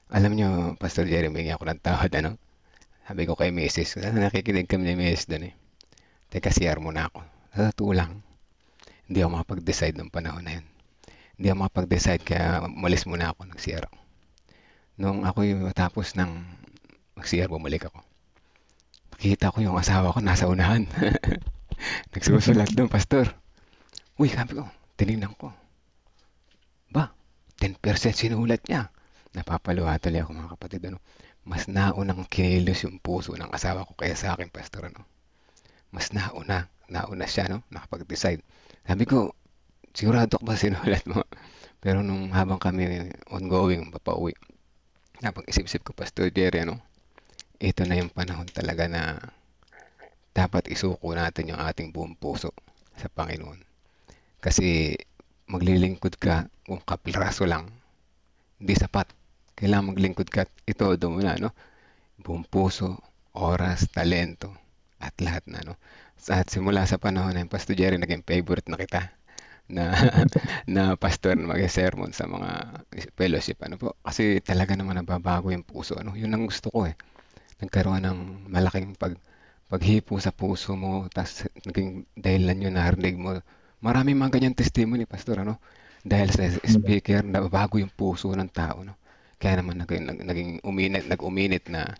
Alam nyo, Pastor Jerry, may ako ng tawad, ano. Sabi ko kay Mrs. Nakikinig kami ni Mrs. doon eh. Teka, CR muna ako. Sa totoo lang, hindi ako makapag-decide ng panahon na yun. Hindi ako makapag-decide kaya umalis muna ako, nag-CR ako. Nung ako yung matapos ng mag-CR, bumalik ako. Nakita ko yung asawa ko nasa unahan. Nagsusulat doon, Pastor. Uy, sabi ko, tinignan ko. Ba, 10% sinulat niya. Napapaluha tuloy ako, mga kapatid, ano. Mas naunang kinilos yung puso ng asawa ko kaya sa akin, Pastor, ano. Mas nauna siya, no, nakapag-decide. Sabi ko, sigurado ko ba sinulat mo? Pero nung habang kami ongoing, papauwi, napag-isip-isip ko, Pastor Jerry, ano, ito na yung panahon talaga na dapat isuko natin yung ating buong puso sa Panginoon. Kasi maglilingkod ka kung kapiraso lang, hindi sapat. Kailangan maglingkod ka, ito doon muna, no? Buong puso, oras, talento, at lahat na, no? At simula sa panahon na yung Pastor Jerry, naging favorite na kita na pastor na mag-sermon sa mga fellowship, ano po? Kasi talaga naman nababago yung puso, ano? Yun ang gusto ko, eh. Nagkaroon ng malaking paghipo sa puso mo, tas naging dahilan yun, narinig mo. Maraming mga ganyan testimony, Pastor, ano? Dahil sa speaker, nababago yung puso ng tao, no? Kaya naman nag-uminit na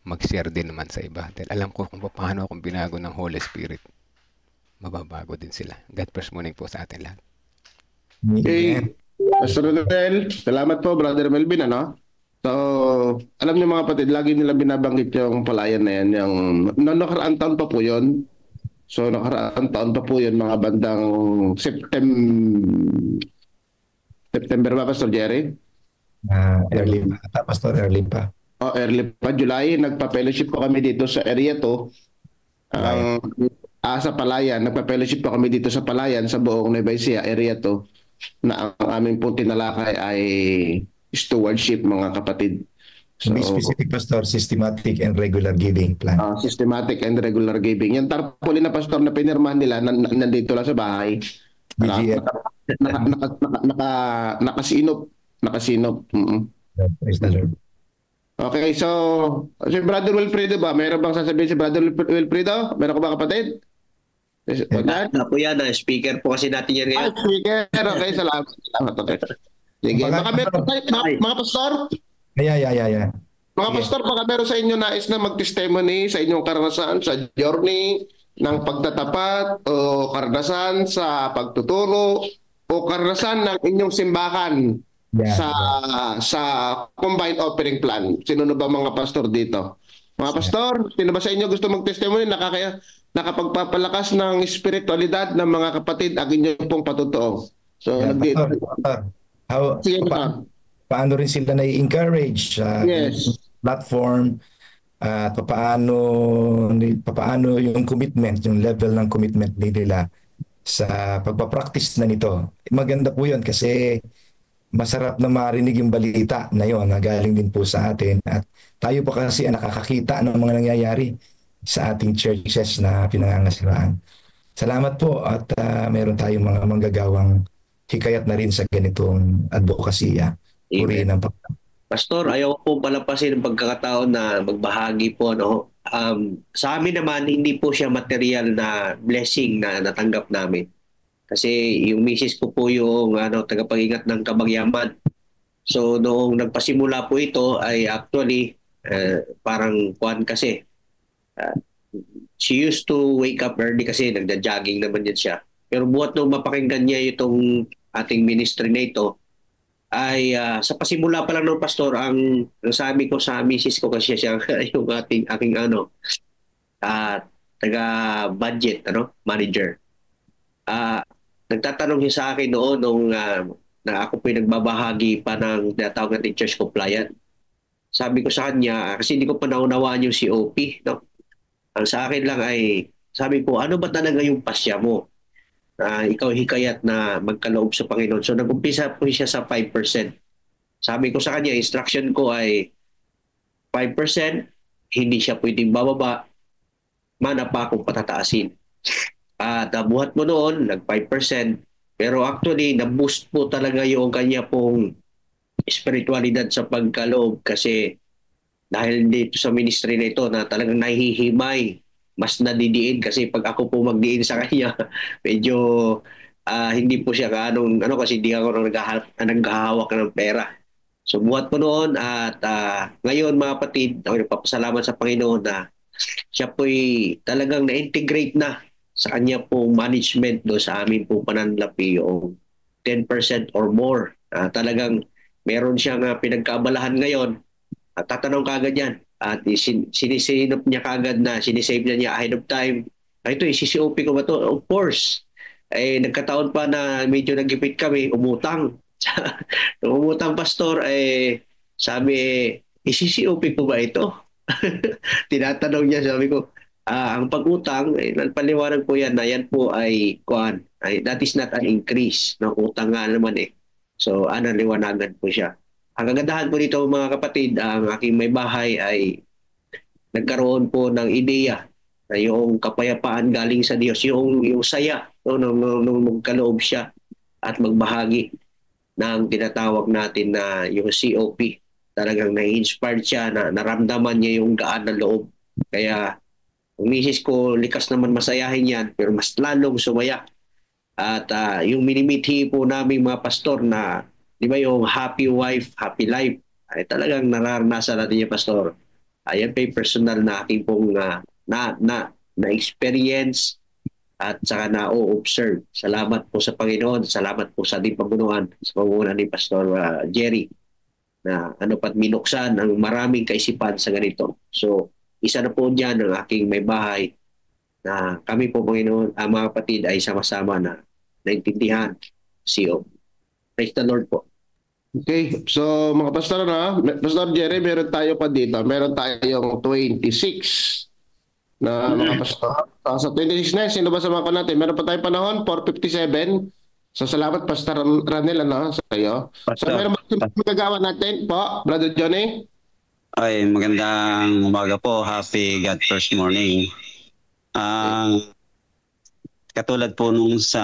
mag-share din naman sa iba. Dahil alam ko kung paano akong binago ng Holy Spirit, mababago din sila. God bless morning po sa atin lahat. Okay. Pastor Rodel, salamat po, Brother Melvin, ano? So, alam niyo mga kapatid, lagi nila binabanggit yung palayan na yan. Yung, nakaraang taon pa po yun. So, nakaraang taon pa po yun, mga bandang September ba, Pastor Jerry? Early pa, Pastor, early pa. Early pa, July. Nagpa-fellowship po kami dito sa area to. Sa Palayan. Nagpa-fellowship po kami dito sa Palayan, sa buong Nueva Ecija area to, na ang aming pong tinalakay ay stewardship, mga kapatid. To be specific, Pastor, systematic and regular giving plan. Systematic and regular giving. Yung tarpaulin na, Pastor, na pinirmahan nila, nandito lang sa bahay. BGF. Nakasinop. Praise the Lord. Okay, so si Brother Wilfredo ba? Meron bang sasabihin si Brother Wilfredo? Meron ka ba kapatid? Na po yan, speaker po kasi natin yan ngayon. Speaker. Okay, salamat. Okay. Sige, baka meron tayo, mga pastor? Yeah. Mga pastor, baka meron sa inyo nais na mag-testimony sa inyong karanasan sa journey ng pagtatapat o karanasan sa pagtuturo o karanasan ng inyong simbahan sa combined offering plan. Sino na ba mga pastor dito? Mga pastor, sino ba sa inyo gusto mag-testimony nakapagpapalakas ng spiritualidad ng mga kapatid ang inyong pong patutuo? So, paano rin sila na-encourage sa platform at paano yung commitment, yung level ng commitment nila sa pagpapractice na nito. Maganda po yun kasi masarap na marinig yung balita na yun na galing din po sa atin at tayo pa kasi nakakakita ng mga nangyayari sa ating churches na pinangangasalaan. Salamat po at meron tayong mga manggagawang hikayat na rin sa ganitong advokasya. Pastor, ayaw po palapasin ang pagkakataon na magbahagi po. No? Sa amin naman, hindi po siya material na blessing na natanggap namin. Kasi yung misis ko po yung tagapag-ingat ng Kabangyaman. So noong nagpasimula po ito ay actually parang kuwan kasi. She used to wake up early kasi nagda-jogging naman yan siya. Pero buhat nung mapakinggan niya itong ating ministry na ito, ay sa pasimula pa lang ng pastor, ang sabi ko sa misis ko kasi siya yung aking taga-budget manager. Nagtatanong siya sa akin noon na ako po yung nagbabahagi pa ng tinatawag natin church compliant. Sabi ko sa kanya, kasi hindi ko pa naunawaan yung COP. No? Ang sa akin lang ay, sabi ko, ano ba talaga yung pasya mo? Ikaw hikayat na magkaloob sa Panginoon. So nag-umpisa po siya sa 5%. Sabi ko sa kanya, instruction ko ay 5%, hindi siya pwedeng bababa, mana pa akong patataasin. At buhat mo noon, nag 5%, pero actually, na-boost po talaga yung kanya pong spiritualidad sa pagkaloob kasi dahil dito sa ministry na ito na talagang nahihimay, mas nadidiin kasi pag ako po magdiin sa kanya, medyo hindi po siya kasi hindi ako naghahawak ng pera. So buhat po noon at ngayon mga kapatid, ako nagpapasalamat sa Panginoon na siya po'y talagang na-integrate na sa kanya pong management do sa amin pong pananlapi yung 10% or more. Talagang meron siyang pinagkaabalahan ngayon at tatanong kagad yan. At sinisinop niya kagad na, sinisave niya ahead of time. Ito, CCOP ko ba to? Of course. Nagkataon pa na medyo nagipit kami, umutang. Nung umutang pastor, sabi, CCOP ko ba ito? Tinatanong niya, sabi ko, ang pag-utang, paliwanag po yan na yan po ay that is not an increase. No? Utang nga naman So, liwanagan po siya. Ang kagandahan po dito mga kapatid, ang aking may bahay ay nagkaroon po ng ideya na yung kapayapaan galing sa Diyos, yung saya nung magkaloob siya at magbahagi ng tinatawag natin na yung COP. Talagang na-inspired siya, na naramdaman niya yung gaan ng loob. Kaya ang misis ko, likas naman masayahin yan, pero mas lalong sumaya. At yung minimithi po namin mga pastor na, di ba yung happy wife, happy life, ay talagang nararanasan natin yung pastor. Ayan pa yung personal na aking pong na-experience at saka na-observe. Salamat po sa Panginoon, salamat po sa ating pamunuan, sa pamunuan ni Pastor Jerry, na pat minuksan ang maraming kaisipan sa ganito. So, isa na po dyan ang aking may bahay na kami po, Panginoon, mga kapatid ay sama-sama na naintindihan. CEO. Praise the Lord po. Okay, so mga pastor Pastor Jerry, meron tayo pa dito. Meron tayong 26 na mga pastor. Sa 26 na, sino ba sa mga natin? Meron pa tayong panahon, 4:57. So salamat Pastor Ranel sa iyo. So meron magagawa natin po, Brother Johnny? Ay, magandang umaga po. Happy God First Morning. Katulad po nung sa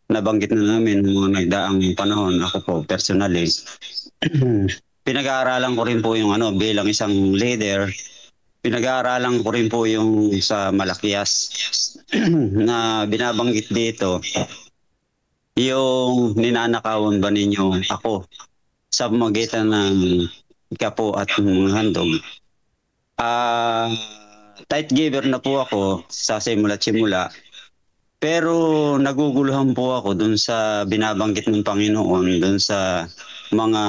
nabanggit na namin mga nagdaang panahon, ako po personally, pinag-aaralan ko rin po yung bilang isang leader, pinag-aaralan ko rin po yung sa Malakias na binabanggit dito, yung ninanakawan ba ninyo ako sa magitan ng ikapo at mga handog. Tight giver na po ako sa simula. Pero naguguluhan po ako dun sa binabanggit ng Panginoon, dun sa mga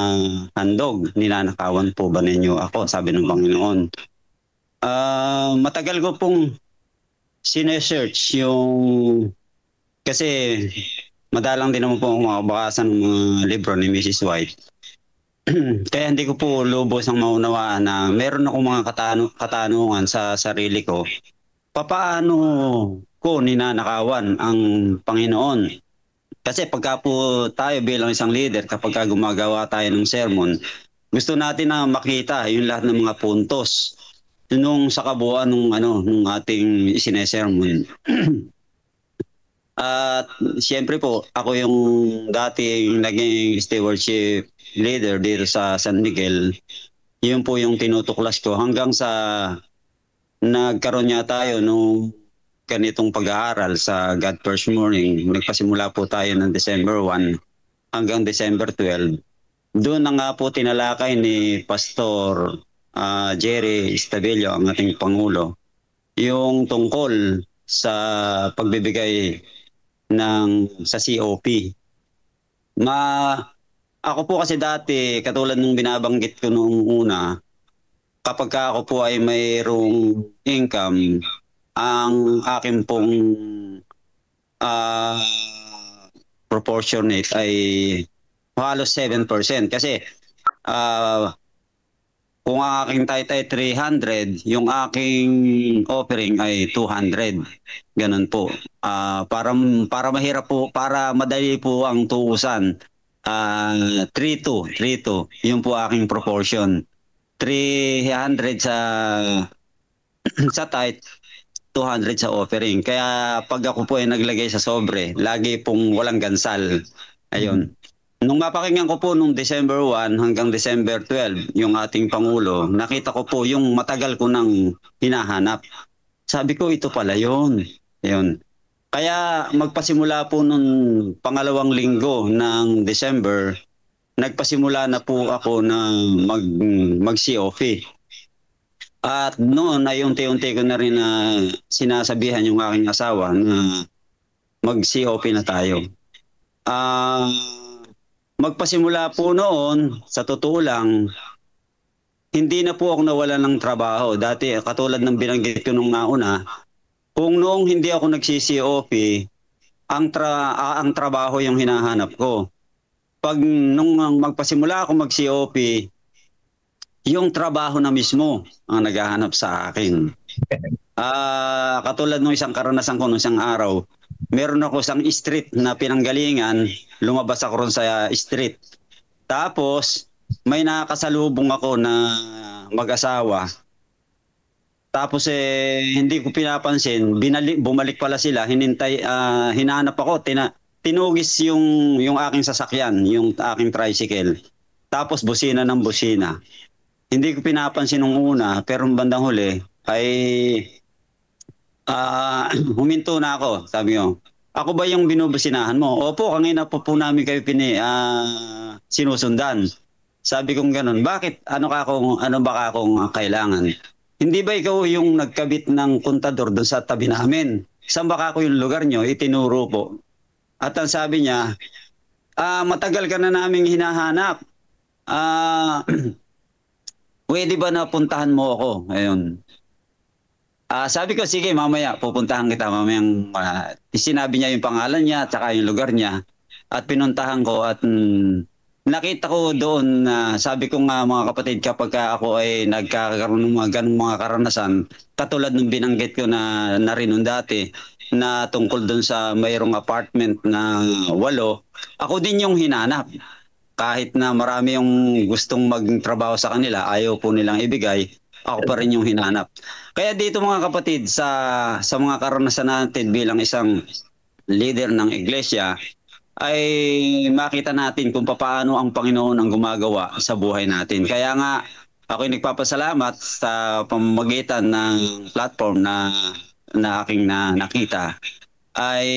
handog, ninanakawan po ba ninyo ako, sabi ng Panginoon. Matagal ko pong sinesearch yung, kasi madalang din naman po ako makabakasan ng mga libro ni Mrs. White. Kaya hindi ko po lubos ang maunawaan na meron akong mga katanungan sa sarili ko. Paano ko ninanakawan ang Panginoon? Kasi pagka po tayo bilang isang leader, kapag gumagawa tayo ng sermon, gusto natin na makita yung lahat ng mga puntos nung sa kabuuan nung ating isinesermon. At siyempre po, ako yung dating naging stewardship leader dito sa San Miguel. Yun po yung tinutuklas ko hanggang sa nagkaroon niya tayo nung ganitong pag-aaral sa God First Morning. Nagpasimula po tayo ng December 1 hanggang December 12. Doon na nga po tinalakay ni Pastor Jerry Estabillo, ang ating Pangulo, yung tungkol sa pagbibigay sa COP. Ako po kasi dati, katulad nung binabanggit ko nung una, kapag ako po ay mayroong income, ang akin pong proportionate ay halos 7%. Kasi kung ang aking taytay 300, yung aking offering ay 200. Ganun po. Para mahirap po, para madali po ang tuusan. 3-2. Yun po aking proportion. 300 sa tithe, 200 sa offering. Kaya pag ako po ay naglagay sa sobre, lagi pong walang gansal. Ayun. Nung mapakinggan ko po nung December 1 hanggang December 12, yung ating Pangulo, nakita ko po yung matagal ko nang hinahanap. Sabi ko, ito pala yun. Ayun. Kaya magpasimula po nung pangalawang linggo ng December, nagpasimula na po ako na mag-COP. At noon ay unti-unti ko na rin na sinasabihan yung aking asawa na mag-COP na tayo. Magpasimula po noon, sa totoo lang, hindi na po ako nawalan ng trabaho. Dati, katulad ng binanggit ko nung nauna, kung noong hindi ako nagsi-COP, ang trabaho yung hinahanap ko. Pag nung magpasimula ako mag-COP, yung trabaho na mismo ang naghahanap sa akin. Katulad nung isang karanasan ko nung isang araw, meron ako isang street na pinanggalingan, lumabas ako ron sa street. Tapos, may nakakasalubong ako na mag-asawa. Tapos hindi ko pinapansin, bumalik pala sila, hinanap ako, tinugis yung aking sasakyan, yung aking tricycle. Tapos busina ng busina. Hindi ko pinapansin nung una, pero bandang huli ay huminto na ako. Sabi ko, ako ba yung binubusinahan mo? Opo, kanina po namin kayo sinusundan. Sabi kong ganun, bakit? Ano ba akong kailangan? Hindi ba ikaw yung nagkabit ng kontador doon sa tabi namin? Saan ba ako yung lugar nyo? Itinuro po. At ang sabi niya, matagal ka na naming hinahanap. Pwede ba na puntahan mo ako? Ayun. Sabi ko, sige, mamaya, pupuntahan kita. Mamayang, sinabi niya yung pangalan niya at saka yung lugar niya. At pinuntahan ko at nakita ko doon na sabi ko nga mga kapatid, kapag ako ay nagkakaroon ng mga ganung mga karanasan, katulad ng binanggit ko na rin noon dati, na tungkol doon sa mayroong apartment na 8, ako din yung hinanap. kahit na marami yung gustong magtrabaho sa kanila, ayaw po nilang ibigay, ako pa rin yung hinanap. Kaya dito mga kapatid, sa mga karanasan natin bilang isang leader ng iglesia, ay makita natin kung paano ang Panginoon ang gumagawa sa buhay natin. Kaya nga, ako'y nagpapasalamat sa pamamagitan ng platform na aking nakita, ay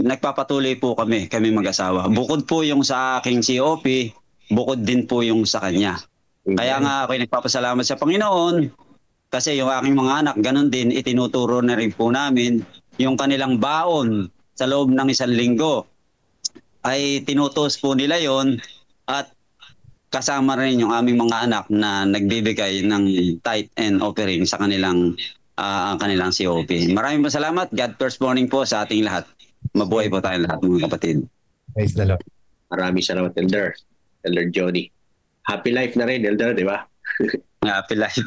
nagpapatuloy po kami mag-asawa. Bukod po yung sa aking COP, bukod din po yung sa kanya. Kaya nga ako'y nagpapasalamat sa Panginoon kasi yung aking mga anak, ganun din, itinuturo na rin po namin yung kanilang baon sa loob ng 1 linggo. Ay tinutos po nila yon at kasama rin yung aming mga anak na nagbibigay ng tithe and offering sa kanilang COP. Maraming salamat. God first morning po sa ating lahat. Mabuhay po tayong lahat mga kapatid. Praise the Lord. Maraming salamat, Elder Johnny. Happy life na rin, Elder, di ba? Happy life.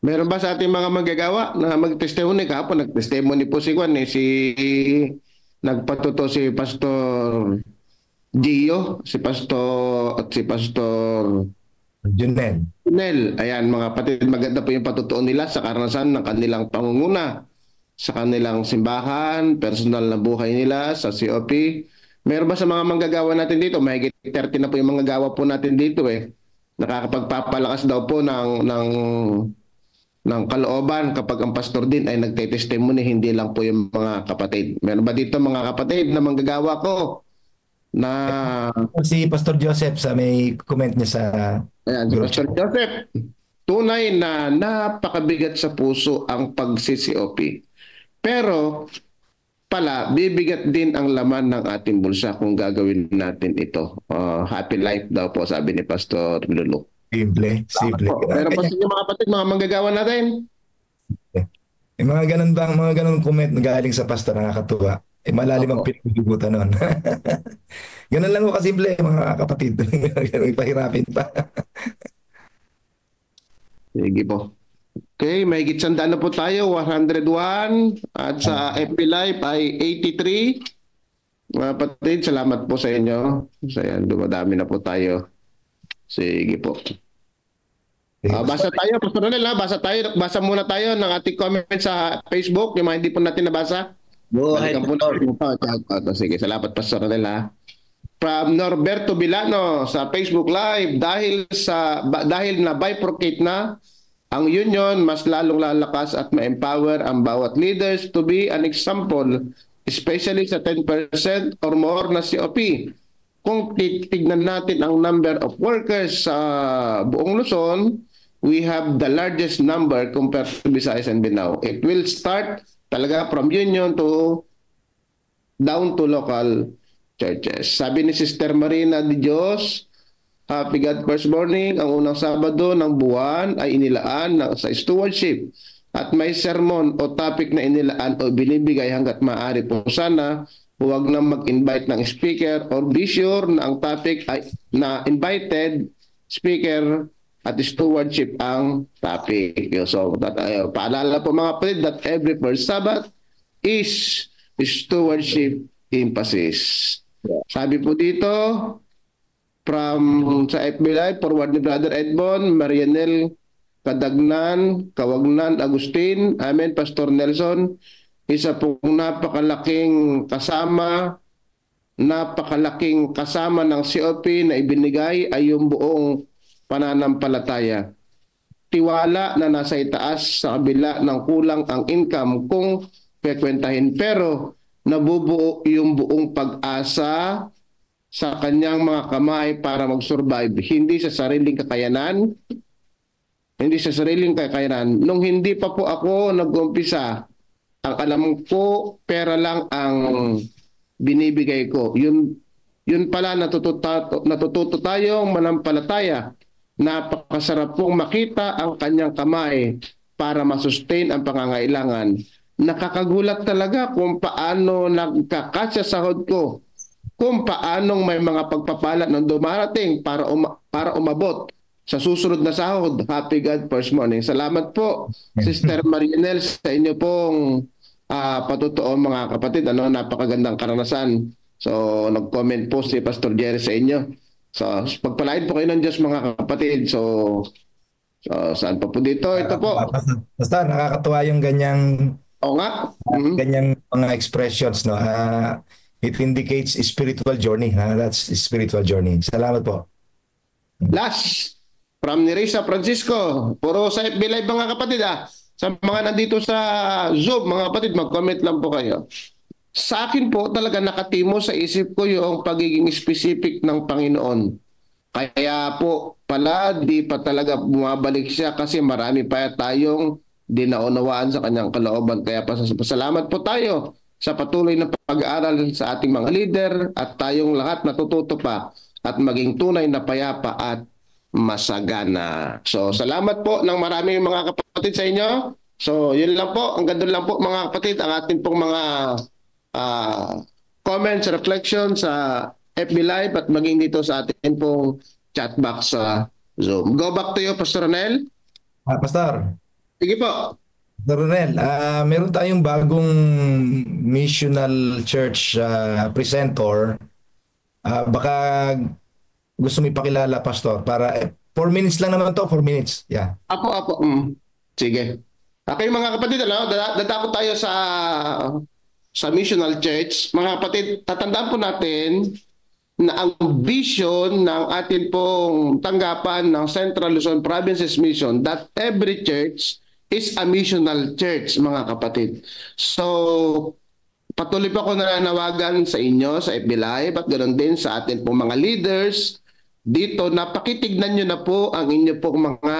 Meron ba sa ating mga manggagawa na mag-testimony? Kahapon nag-testimony po si Juan, nagpatuto si Pastor Gio, si Pastor Junel. Ayan mga kapatid, maganda po yung patutuon nila sa karanasan ng kanilang pangunguna sa kanilang simbahan, personal na buhay nila sa COP. Meron ba sa mga manggagawa natin dito? Mahigit 30 na po yung manggagawa po natin dito Nakakapagpapalakas daw po ng kalooban kapag ang pastor din ay nagte-testimony, hindi lang po yung mga kapatid. Meron ba dito mga kapatid na manggagawa ko na si Pastor Joseph sa may comment niya sa ayan, si Pastor Joseph, tunay na napakabigat sa puso ang pag-COP. Pero pala, bibigat din ang laman ng ating bulsa kung gagawin natin ito. Happy life daw po, sabi ni Pastor Lulu. Simple. Pero pa sa inyo mga kapatid, mga manggagawa natin. Yung mga ganun comment na galing sa pastor, nakakatuwa. Malalim ang pinagdudugutan nun. Ganun lang ko kasimple, mga kapatid. Ganun ipahirapin pa. Sige po. Okay, may gitsandaan na po tayo, 101. At sa FB Live ay 83. Mga kapatid, salamat po sa inyo. So yan, dumadami na po tayo. Sige po. Basa tayo, Pastor Ronel, basa muna tayo ng ating comment sa Facebook, yung mga hindi po natin nabasa. Go ahead. Sige, salamat Pastor Ronel. From Norberto Bilano sa Facebook Live, dahil na bifurcate na ang union, mas lalong lalakas at ma-empower ang bawat leaders to be an example, especially sa 10% or more na COP. Kung titignan natin ang number of workers sa buong Luzon, we have the largest number compared to Visayas and Mindanao. It will start talaga from union to down to local churches. Sabi ni Sister Marina de Dios, Happy God First Morning, ang unang Sabado ng buwan ay inilaan sa stewardship at may sermon o topic na inilaan o binibigay hanggat maaari po sana. Huwag na mag-invite ng speaker or be sure na ang topic ay na invited speaker at stewardship ang topic. So, paalala po mga kapatid that every first Sabbath is stewardship emphasis. Sabi po dito, from sa FB Live, forward ni Brother Edmond, Marianel Kadagnan, Kawagnan Agustin, amen, Pastor Nelson, isa pong napakalaking kasama ng COP na ibinigay ay yung buong pananampalataya. Tiwala na nasa itaas sa kabila ng kulang ang income kung pekwentahin, pero nabubuo yung buong pag-asa sa kanyang mga kamay para mag-survive, hindi sa sariling kakayanan. Nung hindi pa po ako nag-umpisa, ang alam ko, pera lang ang binibigay ko. Yun pala, natututo tayong manampalataya. Napakasarap pong makita ang kanyang kamay para masustain ang pangangailangan. Nakakagulat talaga kung paano nagkakasya sahod ko, kung paanong may mga pagpapala ng dumarating para umabot sa susunod na sahod. Happy God First Morning. Salamat po, Sister Marianel, sa inyo pong patutuo mga kapatid. Napakagandang karanasan So, nag-comment po si Pastor Jerry sa inyo. So, pagpalain po kayo ng Diyos mga kapatid. So, saan pa po dito? Ito po. Basta nakakatuwa yung ganyang Oo nga. ganyang mga expressions, no. It indicates spiritual journey. That's spiritual journey. Salamat po. Last, from Nerissa Francisco. Puro sa FB Live mga kapatid Sa mga nandito sa Zoom, mga kapatid, mag-comment lang po kayo. Sa akin po talaga nakatimo sa isip ko yung pagiging specific ng Panginoon. Kaya po pala di pa talaga bumabalik siya kasi marami pa tayong di naunawaan sa kanyang kalooban. Kaya pasalamat po tayo sa patuloy na pag-aaral sa ating mga leader at tayong lahat natututo pa at maging tunay na payapa at masagana. So, salamat po ng marami mga kapatid sa inyo. So, yun lang po. Ang ganda lang po mga kapatid ang ating pong mga comments, reflections sa FB Live at maging dito sa ating pong chat box sa Zoom. Go back to you, Pastor Ronel. Pastor. Sige po. Pastor Ronel, meron tayong bagong missional church presenter. Baka gusto mo ipakilala, Pastor, para 4 minutes lang naman to, 4 minutes. Yeah. Apo. Sige. Okay mga kapatid, dadako tayo sa missional church. Mga kapatid, tatandaan po natin na ang vision ng atin pong tanggapan ng Central Luzon Provinces Mission that every church is a missional church, mga kapatid. So, patuloy pa ako nananawagan sa inyo sa FB Live at ganoon din sa atin pong mga leaders dito na pakitignan nyo na po ang inyo pong mga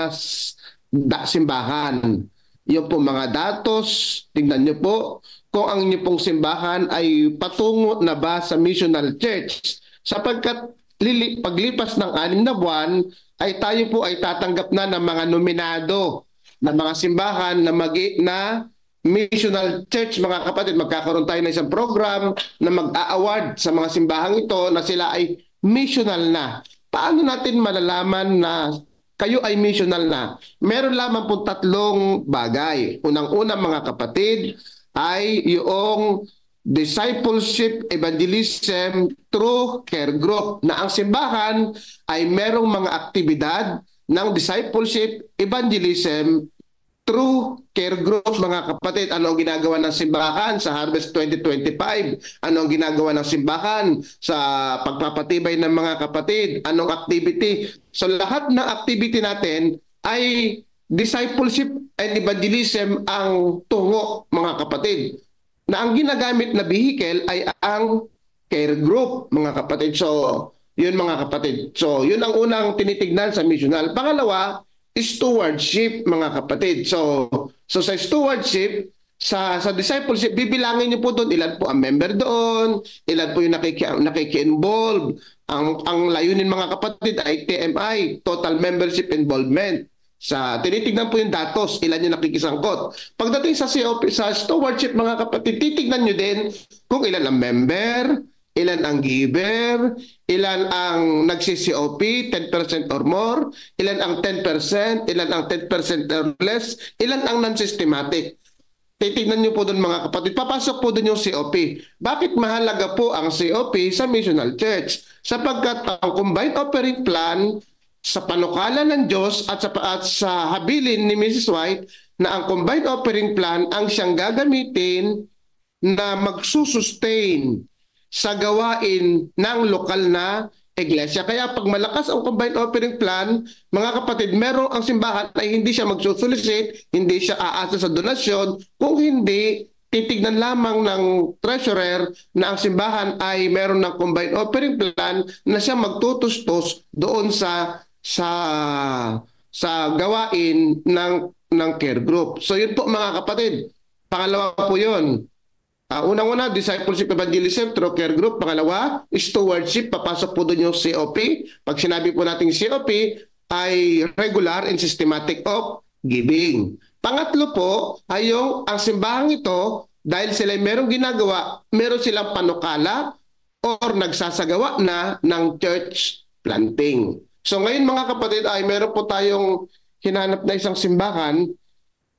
simbahan. Yung pong mga datos, tignan nyo po kung ang inyo pong simbahan ay patungo na ba sa missional church. Sapagkat paglipas ng 6 na buwan ay tayo po ay tatanggap na ng mga nominado ng mga simbahan na missional church, mga kapatid. Magkakaroon tayo ng isang program na mag-a-award sa mga simbahang ito na sila ay missional na. Paano natin malalaman na kayo ay missional na? Meron lamang po 3 bagay. Unang-una mga kapatid ay yung discipleship, evangelism through care group, na ang simbahan ay merong mga aktibidad ng discipleship, evangelism through care group, mga kapatid. Ano ang ginagawa ng simbahan sa Harvest 2025? Ano ang ginagawa ng simbahan sa pagpapatibay ng mga kapatid? Anong activity? So lahat ng activity natin ay discipleship and evangelism ang tungo, mga kapatid. Na ang ginagamit na vehicle ay ang care group, mga kapatid. So, yun mga kapatid. So, yun ang unang tinitignan sa missional. Pangalawa, stewardship, mga kapatid. So sa stewardship, sa discipleship, bibilangin niyo po doon ilan po ang member doon, ilan po yung nakiki-involve. Ang layunin, mga kapatid, ay TMI, Total Membership Involvement. Sa tinitignan po yung datos, ilan yung nakikisangkot. Pagdating sa COP, sa stewardship, mga kapatid, titignan nyo din kung ilan ang member, ilan ang giver, ilan ang nagsi-COP, 10% or more, ilan ang 10%, ilan ang 10% or less, ilan ang non-systematic. Titignan nyo po doon, mga kapatid. Papasok po doon yung COP. Bakit mahalaga po ang COP sa missional church? Sapagkat ang combined offering plan sa panukala ng Diyos at sa habilin ni Mrs. White na ang combined offering plan ang siyang gagamitin na magsusustain sa gawain ng lokal na iglesia. Kaya pag malakas ang combined offering plan, mga kapatid, meron ang simbahan ay hindi siya magsusolicit, hindi siya aasa sa donasyon, kung hindi titignan lamang ng treasurer na ang simbahan ay meron ng combined offering plan na siya magtutustos doon sa gawain ng care group. So yun po, mga kapatid. Pangalawa po yun. Unang-una, discipleship, evangelism through care group. Pangalawa, stewardship. Papasok po doon yung COP. Pag sinabi po natin COP, ay regular and systematic of giving. Pangatlo po ay ang simbahang ito, dahil sila merong ginagawa, meron silang panukala or nagsasagawa na ng church planting. So ngayon, mga kapatid, ay meron po tayong hinanap na isang simbahan.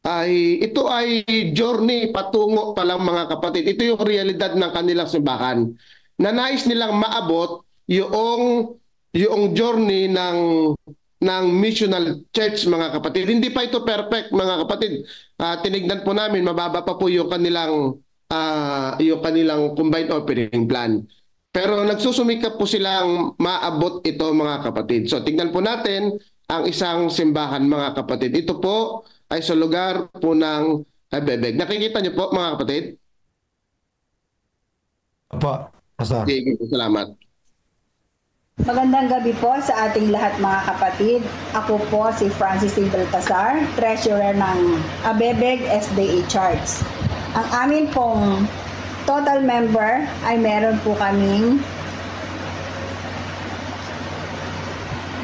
Ito ay journey patungo pa lang, mga kapatid. Ito yung realidad ng kanilang simbahan. na nais nilang maabot yung journey ng missional church, mga kapatid. Hindi pa ito perfect, mga kapatid. Tinignan po namin, mababa pa po yung kanilang combined operating plan. Pero nagsusumikap po silang maabot ito, mga kapatid. So tignan po natin ang isang simbahan, mga kapatid. Ito po ay sa lugar po ng Abebeg. Nakikita niyo po, mga kapatid? Opo, Pastor. Sige, salamat. Magandang gabi po sa ating lahat, mga kapatid. Ako po si Francis C. Baltasar, Treasurer ng Abebeg SDA Church. Ang amin pong total member ay meron po kaming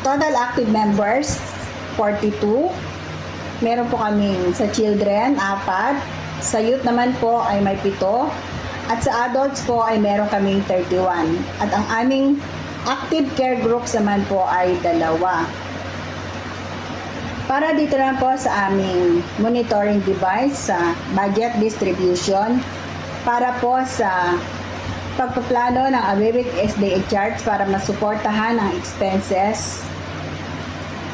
total active members 42. Meron po kaming sa children 4, sa youth naman po ay may 7, at sa adults po ay meron kaming 31. At ang aming active care groups naman po ay 2. Para dito lang po sa aming monitoring device sa budget distribution, para po sa pagpaplano ng Abebeg SDA Church para masuportahan ang expenses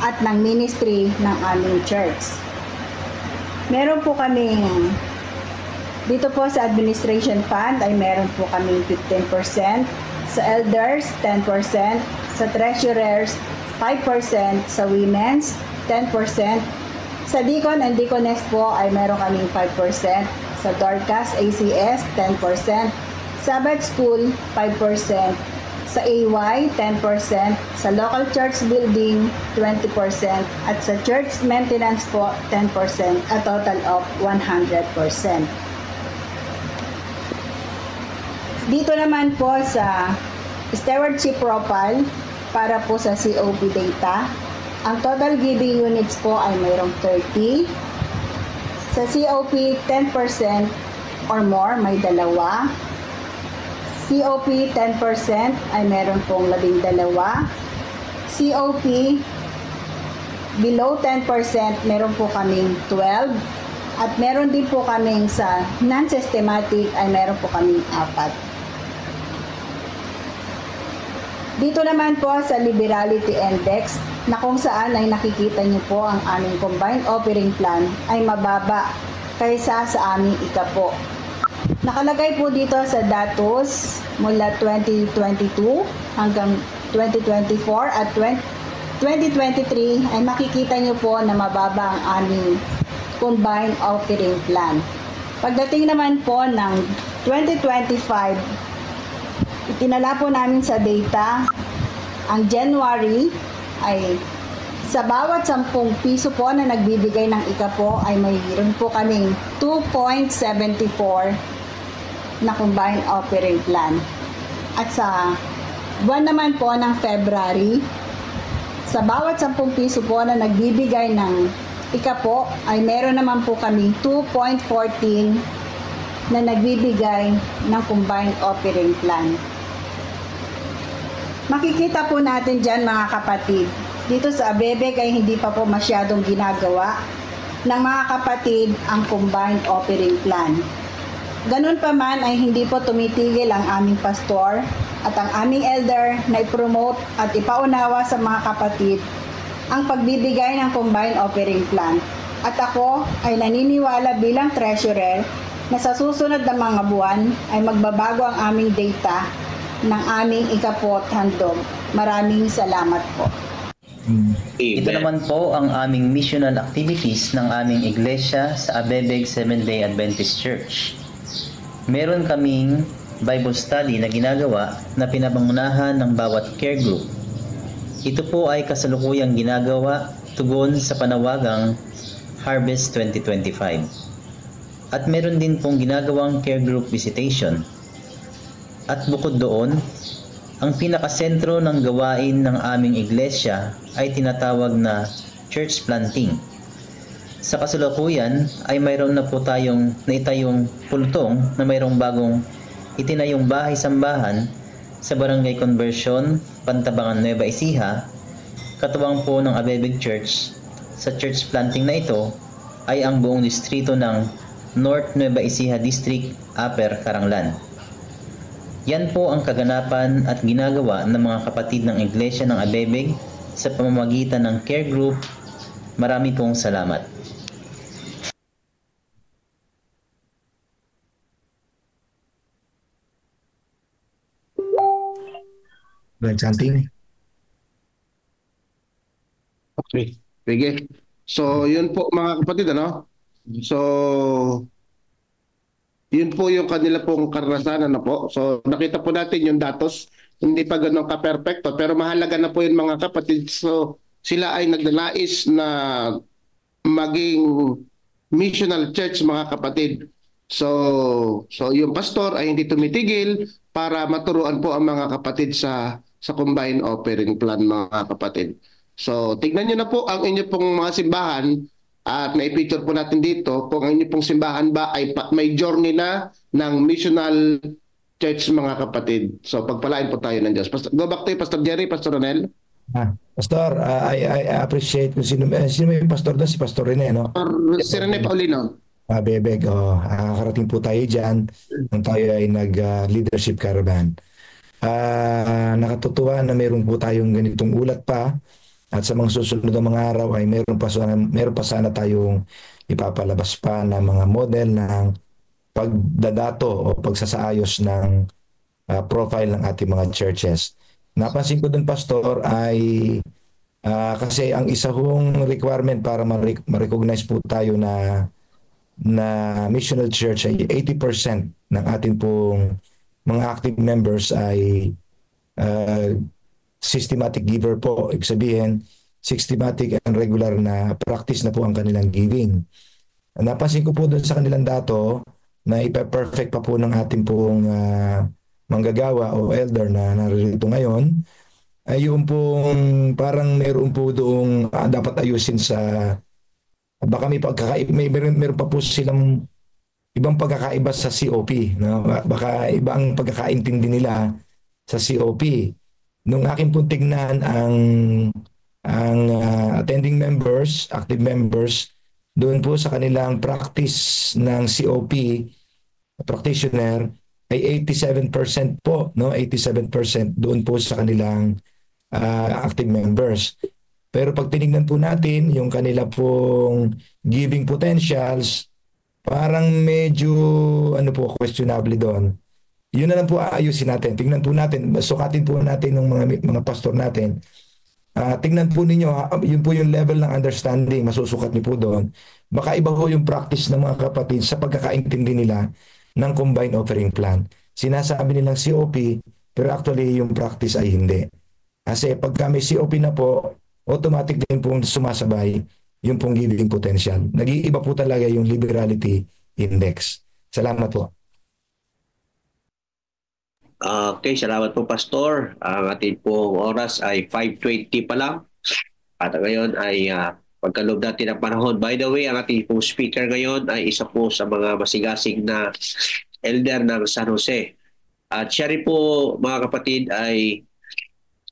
at ng ministry ng aming church. Meron po kaming dito po sa administration fund ay meron po kaming 15%, sa elders 10%, sa treasurers 5%, sa women's 10%, sa deacon and deaconess po ay meron kaming 5%, sa Dorcas ACS 10%, Sabbath School 5%, sa AY 10%, sa local church building 20%, at sa church maintenance po 10%, a total of 100%. Dito naman po sa stewardship profile para po sa COP data, ang total giving units po ay mayroong 30. Sa COP 10% or more may 2. COP 10% ay meron pong 12. COP below 10% meron po kaming 12. At meron din po kaming sa non-systematic ay meron po kaming 4. Dito naman po sa Liberality Index na kung saan ay nakikita niyo po ang aming combined operating plan ay mababa kaysa sa aming ikapo. Nakalagay po dito sa datos mula 2022 hanggang 2024 at 2023 ay makikita nyo po na mababa ang aming combined operating plan. Pagdating naman po ng 2025, itinala po namin sa data ang January ay sa bawat 10 piso po na nagbibigay ng ikapo ay mayroon po kaming 2.74 na combined operating plan. At sa buwan naman po ng February, sa bawat 10 piso po na nagbibigay ng ikapo ay meron naman po kaming 2.14 na nagbibigay ng combined operating plan. Makikita po natin dyan, mga kapatid, dito sa Abebeg ay hindi pa po masyadong ginagawa ng mga kapatid ang combined operating plan. Ganun pa man ay hindi po tumitigil ang aming pastor at ang aming elder na i-promote at ipaunawa sa mga kapatid ang pagbibigay ng combined operating plan. At ako ay naniniwala bilang treasurer na sa susunod na mga buwan ay magbabago ang aming data ng aming ikapot handog. Maraming salamat po. Ito naman po ang aming missional activities ng aming iglesia sa Abebeg Seventh-day Adventist Church. Meron kaming Bible study na ginagawa na pinapangunahan ng bawat care group. Ito po ay kasalukuyang ginagawa tugon sa panawagang Harvest 2025. At meron din pong ginagawang care group visitation. At bukod doon, ang pinakasentro ng gawain ng aming iglesia ay tinatawag na church planting. Sa kasalukuyan ay mayroon na po tayong naitayong pultong na mayroong bagong itinayong bahay-sambahan sa Barangay Conversion, Pantabangan, Nueva Ecija, katuwang po ng Abebeg Church. Sa church planting na ito ay ang buong distrito ng North Nueva Ecija District, Upper Caranglan. Yan po ang kaganapan at ginagawa ng mga kapatid ng Iglesia ng Abebeg sa pamamagitan ng care group. Marami pong salamat. Chanting. Okay. Sige. So, yun po mga kapatid, ano? So, yun po yung kanila pong karanasan, ano po. So, nakita po natin yung datos. Hindi pa ganun ka-perfecto, pero mahalaga na po yun mga kapatid. So, sila ay nagdanais na maging missional church mga kapatid. So yung pastor ay hindi tumitigil para maturuan po ang mga kapatid sa combined offering plan mga kapatid. So tignan niyo na po ang inyo pong mga simbahan at na-picture po natin dito kung ang inyo pong simbahan ba ay may journey na ng missional church mga kapatid. So pagpalain po tayo ng Diyos. Go back to you, Pastor Jerry, Pastor Ronel. Pastor, I appreciate kung sino yung pastor doon, si Pastor Rene, no? Si Rene Paulino. Bebeg, nakakarating po tayo dyan nung tayo ay nag-leadership caravan. Nakatutuwa na meron po tayong ganitong ulat pa at sa mga susunod na mga araw ay meron pa sana tayong ipapalabas pa na mga model ng pagdadato o pagsasaayos ng profile ng ating mga churches. Napansin ko dun, Pastor, ay kasi ang isa hong requirement para ma-recognize po tayo na missional church ay 80% ng ating pong mga active members ay systematic giver po. Ibig sabihin, systematic and regular na practice na po ang kanilang giving. Napansin ko po doon sa kanilang dato na ipa-perfect pa po ng ating pong manggagawa o elder na naririto ngayon, ay yung pong parang meron po doong dapat ayusin sa baka meron pa po silang ibang pagkakaiba sa COP, no? Baka iba ang pagkakaintindi nila sa COP. Nung akin po tignan ang attending members, active members, doon po sa kanilang practice ng COP practitioner ay 87% po, no? 87% doon po sa kanilang active members. Pero pag tinignan po natin yung kanila pong giving potentials, parang medyo questionable doon. Yun na lang po aayusin natin. Tingnan po natin, sukatin po natin ng mga pastor natin. Tingnan po ninyo, yun po yung level ng understanding, masusukat niyo po doon. Baka iba po yung practice ng mga kapatid sa pagkakaintindi nila ng combined offering plan. Sinasabi nilang COP, pero actually yung practice ay hindi. Kasi pagka may COP na po, automatic din pong sumasabay yung pong giving potential. Nag-iiba po talaga yung liberality index. Salamat po. Okay, salamat po Pastor. Ang ating pong oras ay 5:20 pa lang. At ngayon ay pagkaloob natin ng panahon. By the way, ang ating pong speaker ngayon ay isa po sa mga masigasig na elder ng San Jose. At siya rin po mga kapatid ay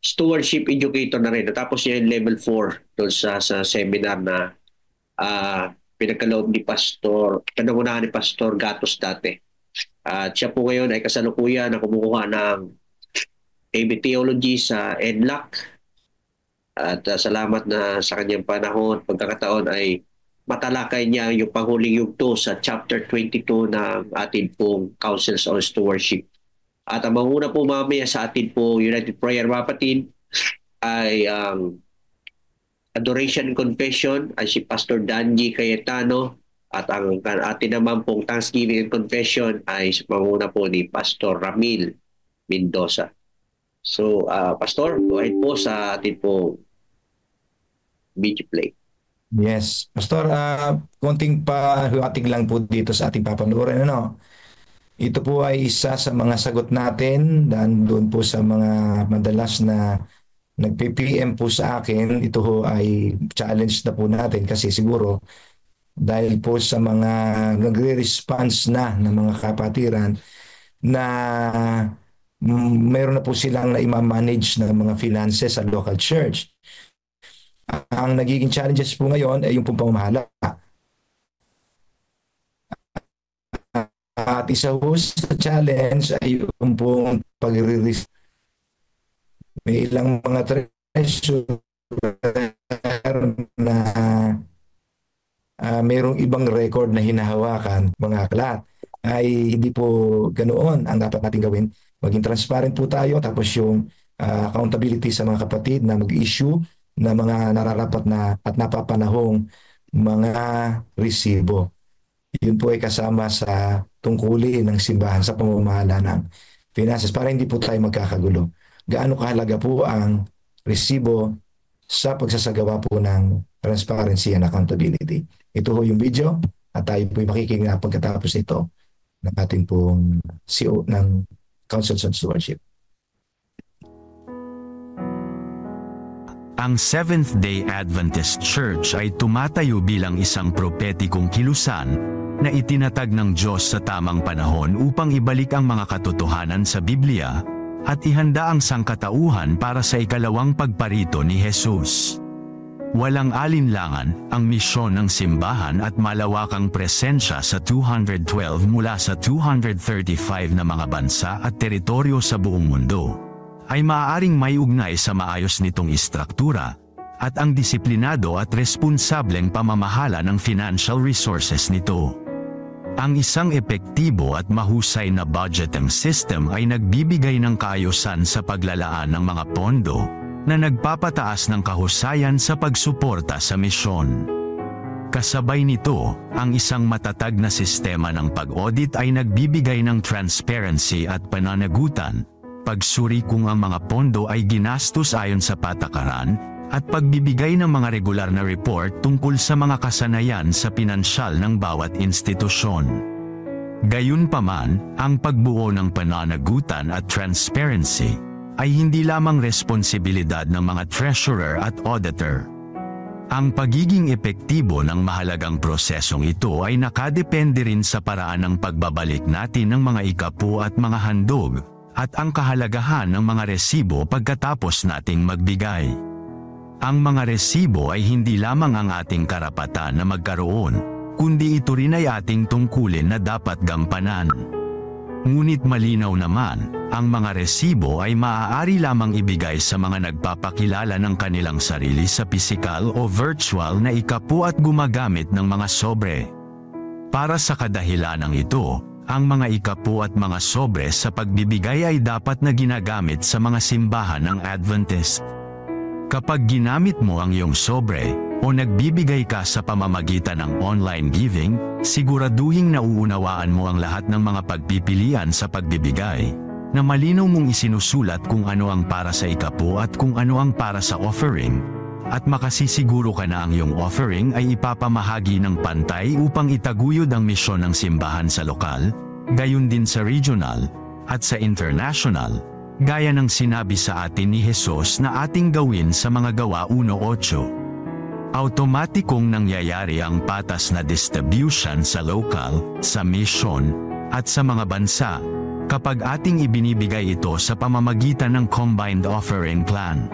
stewardship educator na rin. Natapos niya yung level 4 doon sa seminar na pinagkaloob ni Pastor, pinangunahan ni Pastor Gatos dati. At siya po ngayon ay kasalukuyan na kumukuha ng AB Theology sa EDLAC. At salamat na sa kanyang panahon, pagkakataon ay matalakay niya yung panghuling yugto sa chapter 22 ng ating pong Councils on Stewardship. At ang manguna po mamaya sa atin po United Prayer Mapatid ay Adoration and Confession ay si Pastor Danji Cayetano at ang atin naman pong Thanksgiving and Confession ay manguna po ni Pastor Ramil Mendoza. So, Pastor, go ahead po sa atin po video play. Yes. Pastor, konting pahiwatig lang po dito sa ating papanuorin. Ito po ay isa sa mga sagot natin dan doon po sa mga madalas na nagpi-PM po sa akin. Ito ho ay challenge na po natin kasi siguro dahil po sa mga nagre-response na ng mga kapatiran na meron na po silang na ima-manage ng mga finances sa local church. Ang nagiging challenges po ngayon ay yung pong pamamahala. At isa po sa challenge ay yung pong pag-release. May ilang mga treasure na mayroong ibang record na hinahawakan, mga aklat, ay hindi po ganoon ang dapat natin gawin. Maging transparent po tayo, tapos yung accountability sa mga kapatid na mag-issue na mga nararapat na at napapanahong mga resibo. Yun po ay kasama sa tungkulin ng simbahan sa pamamahala ng finances para hindi po tayo magkakagulo. Gaano kahalaga po ang resibo sa pagsasagawa po ng transparency and accountability. Ito ho yung video at tayo po makikinig pagkatapos nito ng ating pong CEO ng Councils on Stewardship. Ang Seventh-day Adventist Church ay tumatayo bilang isang propetikong kilusan na itinatag ng Diyos sa tamang panahon upang ibalik ang mga katotohanan sa Biblia at ihanda ang sangkatauhan para sa ikalawang pagparito ni Jesus. Walang alinlangan ang misyon ng simbahan at malawakang presensya sa 212 mula sa 235 na mga bansa at teritoryo sa buong mundo ay maaaring may ugnay sa maayos nitong istruktura at ang disiplinado at responsableng pamamahala ng financial resources nito. Ang isang epektibo at mahusay na budgeting system ay nagbibigay ng kaayusan sa paglalaan ng mga pondo na nagpapataas ng kahusayan sa pagsuporta sa misyon. Kasabay nito, ang isang matatag na sistema ng pag-audit ay nagbibigay ng transparency at pananagutan, pagsuri kung ang mga pondo ay ginastos ayon sa patakaran, at pagbibigay ng mga regular na report tungkol sa mga kasanayan sa pinansyal ng bawat institusyon. Gayunpaman, ang pagbuo ng pananagutan at transparency ay hindi lamang responsibilidad ng mga treasurer at auditor. Ang pagiging epektibo ng mahalagang prosesong ito ay nakadepende rin sa paraan ng pagbabalik natin ng mga ikapu at mga handog, at ang kahalagahan ng mga resibo pagkatapos nating magbigay. Ang mga resibo ay hindi lamang ang ating karapatan na magkaroon, kundi ito rin ay ating tungkulin na dapat gampanan. Ngunit malinaw naman, ang mga resibo ay maaari lamang ibigay sa mga nagpapakilala ng kanilang sarili sa pisikal o virtual na ikapu at gumagamit ng mga sobre. Para sa kadahilanang ito, ang mga ikapu at mga sobre sa pagbibigay ay dapat na ginagamit sa mga simbahan ng Adventist. Kapag ginamit mo ang iyong sobre, o nagbibigay ka sa pamamagitan ng online giving, siguraduhing nauunawaan mo ang lahat ng mga pagpipilian sa pagbibigay, na malinaw mong isinusulat kung ano ang para sa ikapu at kung ano ang para sa offering, at makasisiguro ka na ang iyong offering ay ipapamahagi ng pantay upang itaguyod ang misyon ng simbahan sa lokal, gayon din sa regional, at sa international, gaya ng sinabi sa atin ni Jesus na ating gawin sa mga Gawa 1:8. Automatikong nangyayari ang patas na distribution sa local, sa mission, at sa mga bansa, kapag ating ibinibigay ito sa pamamagitan ng combined offering plan.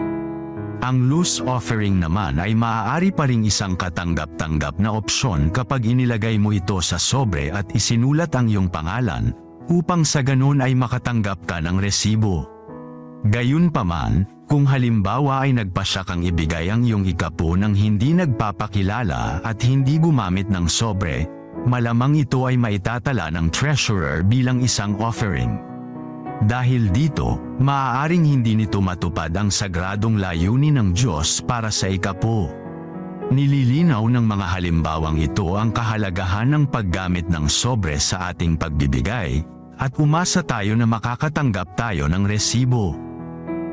Ang loose offering naman ay maaari pa ring isang katanggap-tanggap na opsyon kapag inilagay mo ito sa sobre at isinulat ang iyong pangalan, upang sa ganun ay makatanggap ka ng resibo. Gayunpaman, kung halimbawa ay nagpasya kang ibigay ang iyong ikapu nang hindi nagpapakilala at hindi gumamit ng sobre, malamang ito ay maitatala ng treasurer bilang isang offering. Dahil dito, maaaring hindi nito matupad ang sagradong layunin ng Diyos para sa ikapu. Nililinaw ng mga halimbawang ito ang kahalagahan ng paggamit ng sobre sa ating pagbibigay, at umasa tayo na makakatanggap tayo ng resibo.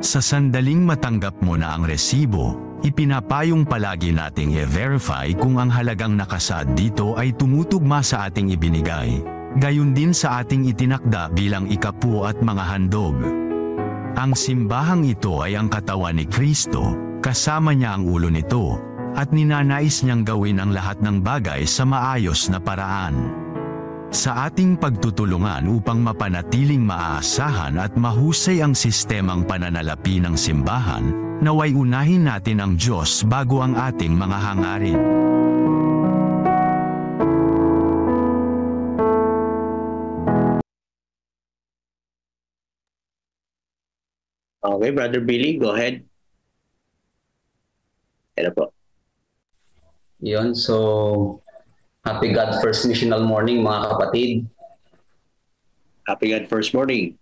Sa sandaling matanggap mo na ang resibo, ipinapayong palagi nating i-verify kung ang halagang nakasaad dito ay tumutugma sa ating ibinigay, gayon din sa ating itinakda bilang ikapu at mga handog. Ang simbahang ito ay ang katawan ni Kristo, kasama niya ang ulo nito, at ninanais niyang gawin ang lahat ng bagay sa maayos na paraan. Sa ating pagtutulungan upang mapanatiling maaasahan at mahusay ang sistemang pananalapi ng simbahan, naway unahin natin ang Diyos bago ang ating mga hangarin. Okay, Brother Billy, go ahead. Ano po? Yun, so happy God First Missional Morning mga kapatid. Happy God First Morning.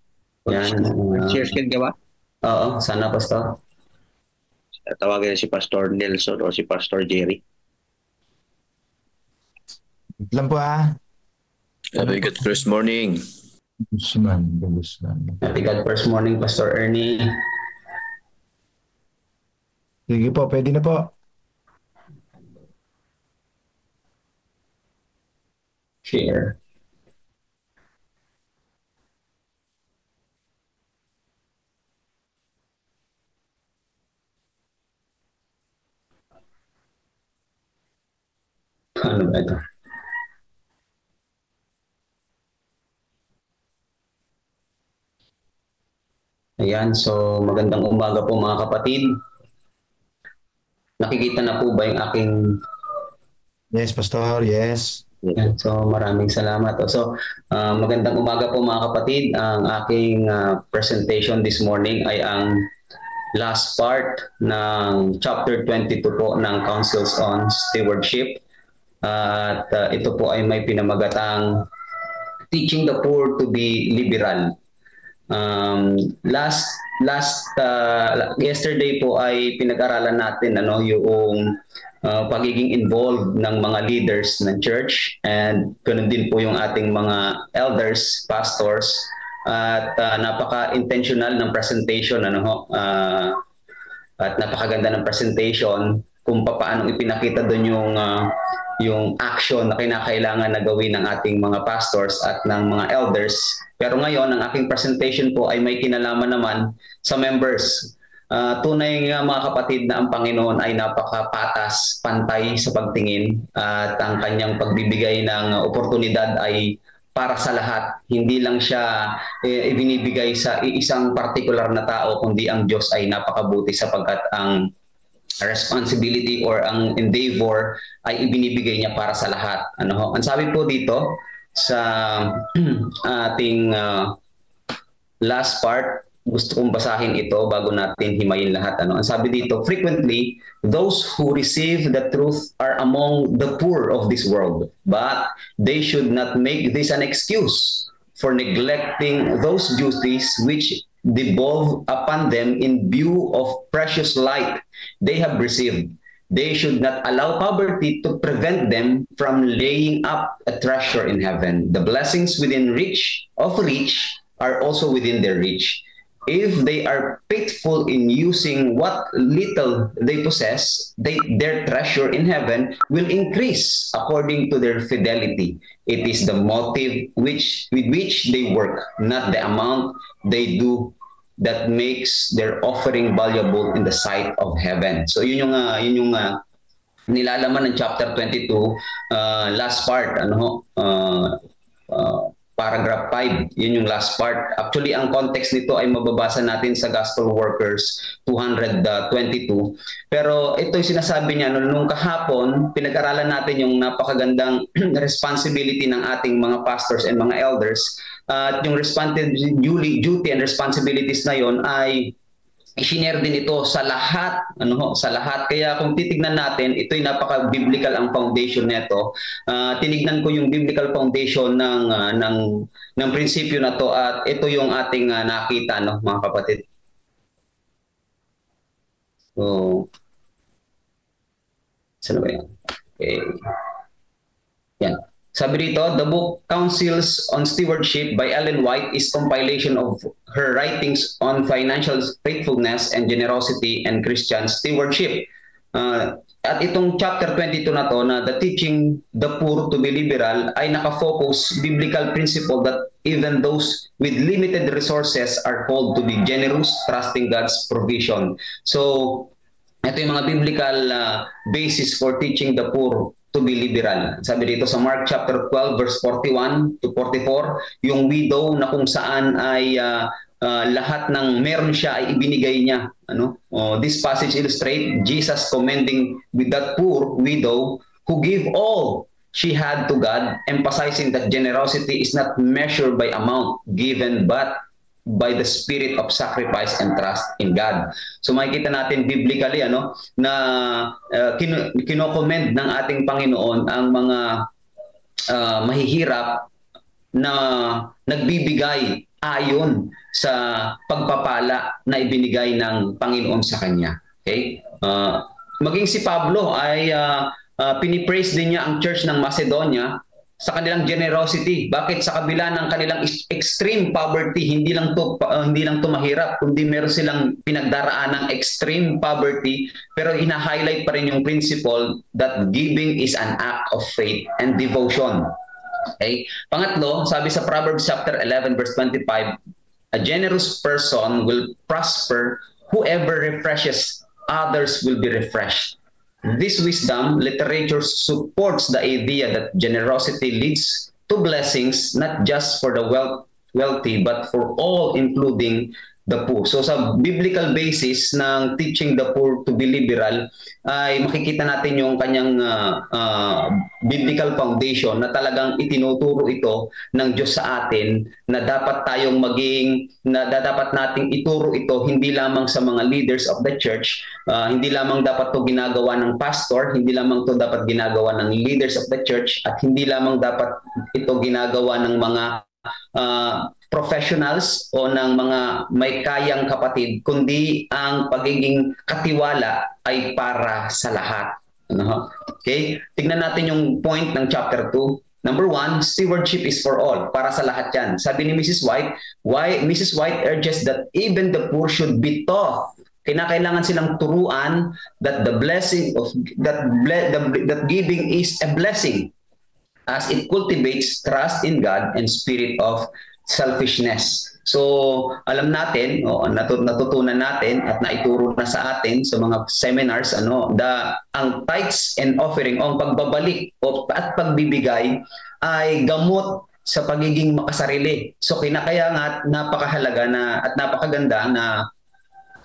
Yan. Cheers ka ba? Oo, sana Pastor. Tawagin si Pastor Nelson o si Pastor Jerry. Lang po Happy God First Morning. Guzman. Happy God First Morning, Pastor Ernie. Sige po, pwede na po. Share. Ano ba ito? Ayan, so magandang umaga po mga kapatid. Nakikita na po ba yung aking... Yes, Pastor, yes. Ayan, so maraming salamat. So magandang umaga po mga kapatid. Ang aking presentation this morning ay ang last part ng chapter 22 po ng Councils on Stewardship. At ito po ay may pinamagatang Teaching the Poor to be Liberal. Yesterday po ay pinag-aralan natin yung pagiging involved ng mga leaders ng church, and ganoon din po yung ating mga elders, pastors, at napaka-intentional ng presentation at napakaganda ng presentation kung paano ipinakita doon yung action na kinakailangan na gawin ng ating mga pastors at ng mga elders. Pero ngayon, ang aking presentation po ay may kinalaman naman sa members. Tunay nga mga kapatid na ang Panginoon ay napakapatas, pantay sa pagtingin, at ang kanyang pagbibigay ng oportunidad ay para sa lahat. Hindi lang siya ibinibigay sa isang particular na tao, kundi ang Diyos ay napakabuti sapagkat ang responsibility or ang endeavor ay ibinibigay niya para sa lahat. Ang sabi po dito sa ating last part, gusto kong basahin ito bago natin himayin lahat. Ang sabi dito, frequently, those who receive the truth are among the poor of this world, but they should not make this an excuse for neglecting those duties which devolve upon them in view of precious light they have received. They should not allow poverty to prevent them from laying up a treasure in heaven. The blessings within reach are also within their reach. If they are faithful in using what little they possess, their treasure in heaven will increase according to their fidelity. It is the motive with which they work, not the amount they do, that makes their offering valuable in the sight of heaven. So yun yung nilalaman ng chapter 22, last part, paragraph 5, yun yung last part. Actually, ang context nito ay mababasa natin sa Gospel Workers 222. Pero ito yung sinasabi niya, nung kahapon, pinag-aralan natin yung napakagandang responsibility ng ating mga pastors and mga elders. At yung duty and responsibilities na yon ay i-share din ito sa lahat, sa lahat. Kaya kung titignan natin, ito'y napaka-biblical ang foundation nito. Tinignan ko yung biblical foundation ng prinsipyo na to, at ito yung ating nakita, mga kapatid. So, saan ba yan? Okay. Yan. Sabi dito, the book Counsels on Stewardship by Ellen White is compilation of her writings on financial faithfulness and generosity and Christian stewardship. At itong chapter 22 na to, na the teaching the poor to be liberal, ay nakafocus biblical principle that even those with limited resources are called to be generous, trusting God's provision. So, ito yung mga biblical basis for teaching the poor to be liberal. Sabi dito sa Mark chapter 12 verse 41 to 44, yung widow na kung saan ay lahat ng meron siya ay ibinigay niya. This passage illustrates Jesus commending with that poor widow who gave all she had to God, emphasizing that generosity is not measured by amount given but by the spirit of sacrifice and trust in God. So makikita natin biblically na kino-commend ng ating Panginoon ang mga mahihirap na nagbibigay ayon sa pagpapala na ibinigay ng Panginoon sa kanya. Okay? Maging si Pablo ay pinipraise din niya ang church ng Macedonia sa kanilang generosity. Bakit? Sa kabila ng kanilang extreme poverty, hindi lang to mahirap, kundi meron silang pinagdaraan ng extreme poverty, pero ina-highlight pa rin yung principle that giving is an act of faith and devotion. Okay? Pangatlo, sabi sa Proverbs chapter 11 verse 25, a generous person will prosper, whoever refreshes others will be refreshed. This wisdom literature supports the idea that generosity leads to blessings not just for the wealthy but for all, including the poor. So sa biblical basis ng teaching the poor to be liberal ay makikita natin yung kanyang biblical foundation na talagang itinuturo ito ng Diyos sa atin na dapat dapat nating ituro ito hindi lamang sa mga leaders of the church, hindi lamang dapat to ginagawa ng pastor, hindi lamang to dapat ginagawa ng leaders of the church, at hindi lamang dapat ito ginagawa ng mga professionals o ng mga may kayang kapatid, kundi ang pagiging katiwala ay para sa lahat. Okay? Tignan natin yung point ng chapter 2. Number 1, stewardship is for all. Para sa lahat yan. Sabi ni Mrs. White urges that even the poor should be taught. Kinakailangan silang turuan that the blessing of that giving is a blessing, as it cultivates trust in God and spirit of selfishness. So, alam natin, natutunan natin at naituro na sa atin sa mga seminars, ang tithes and offering, o ang pagbabalik at pagbibigay ay gamot sa pagiging makasarili. So, kaya nga napakahalaga at napakaganda na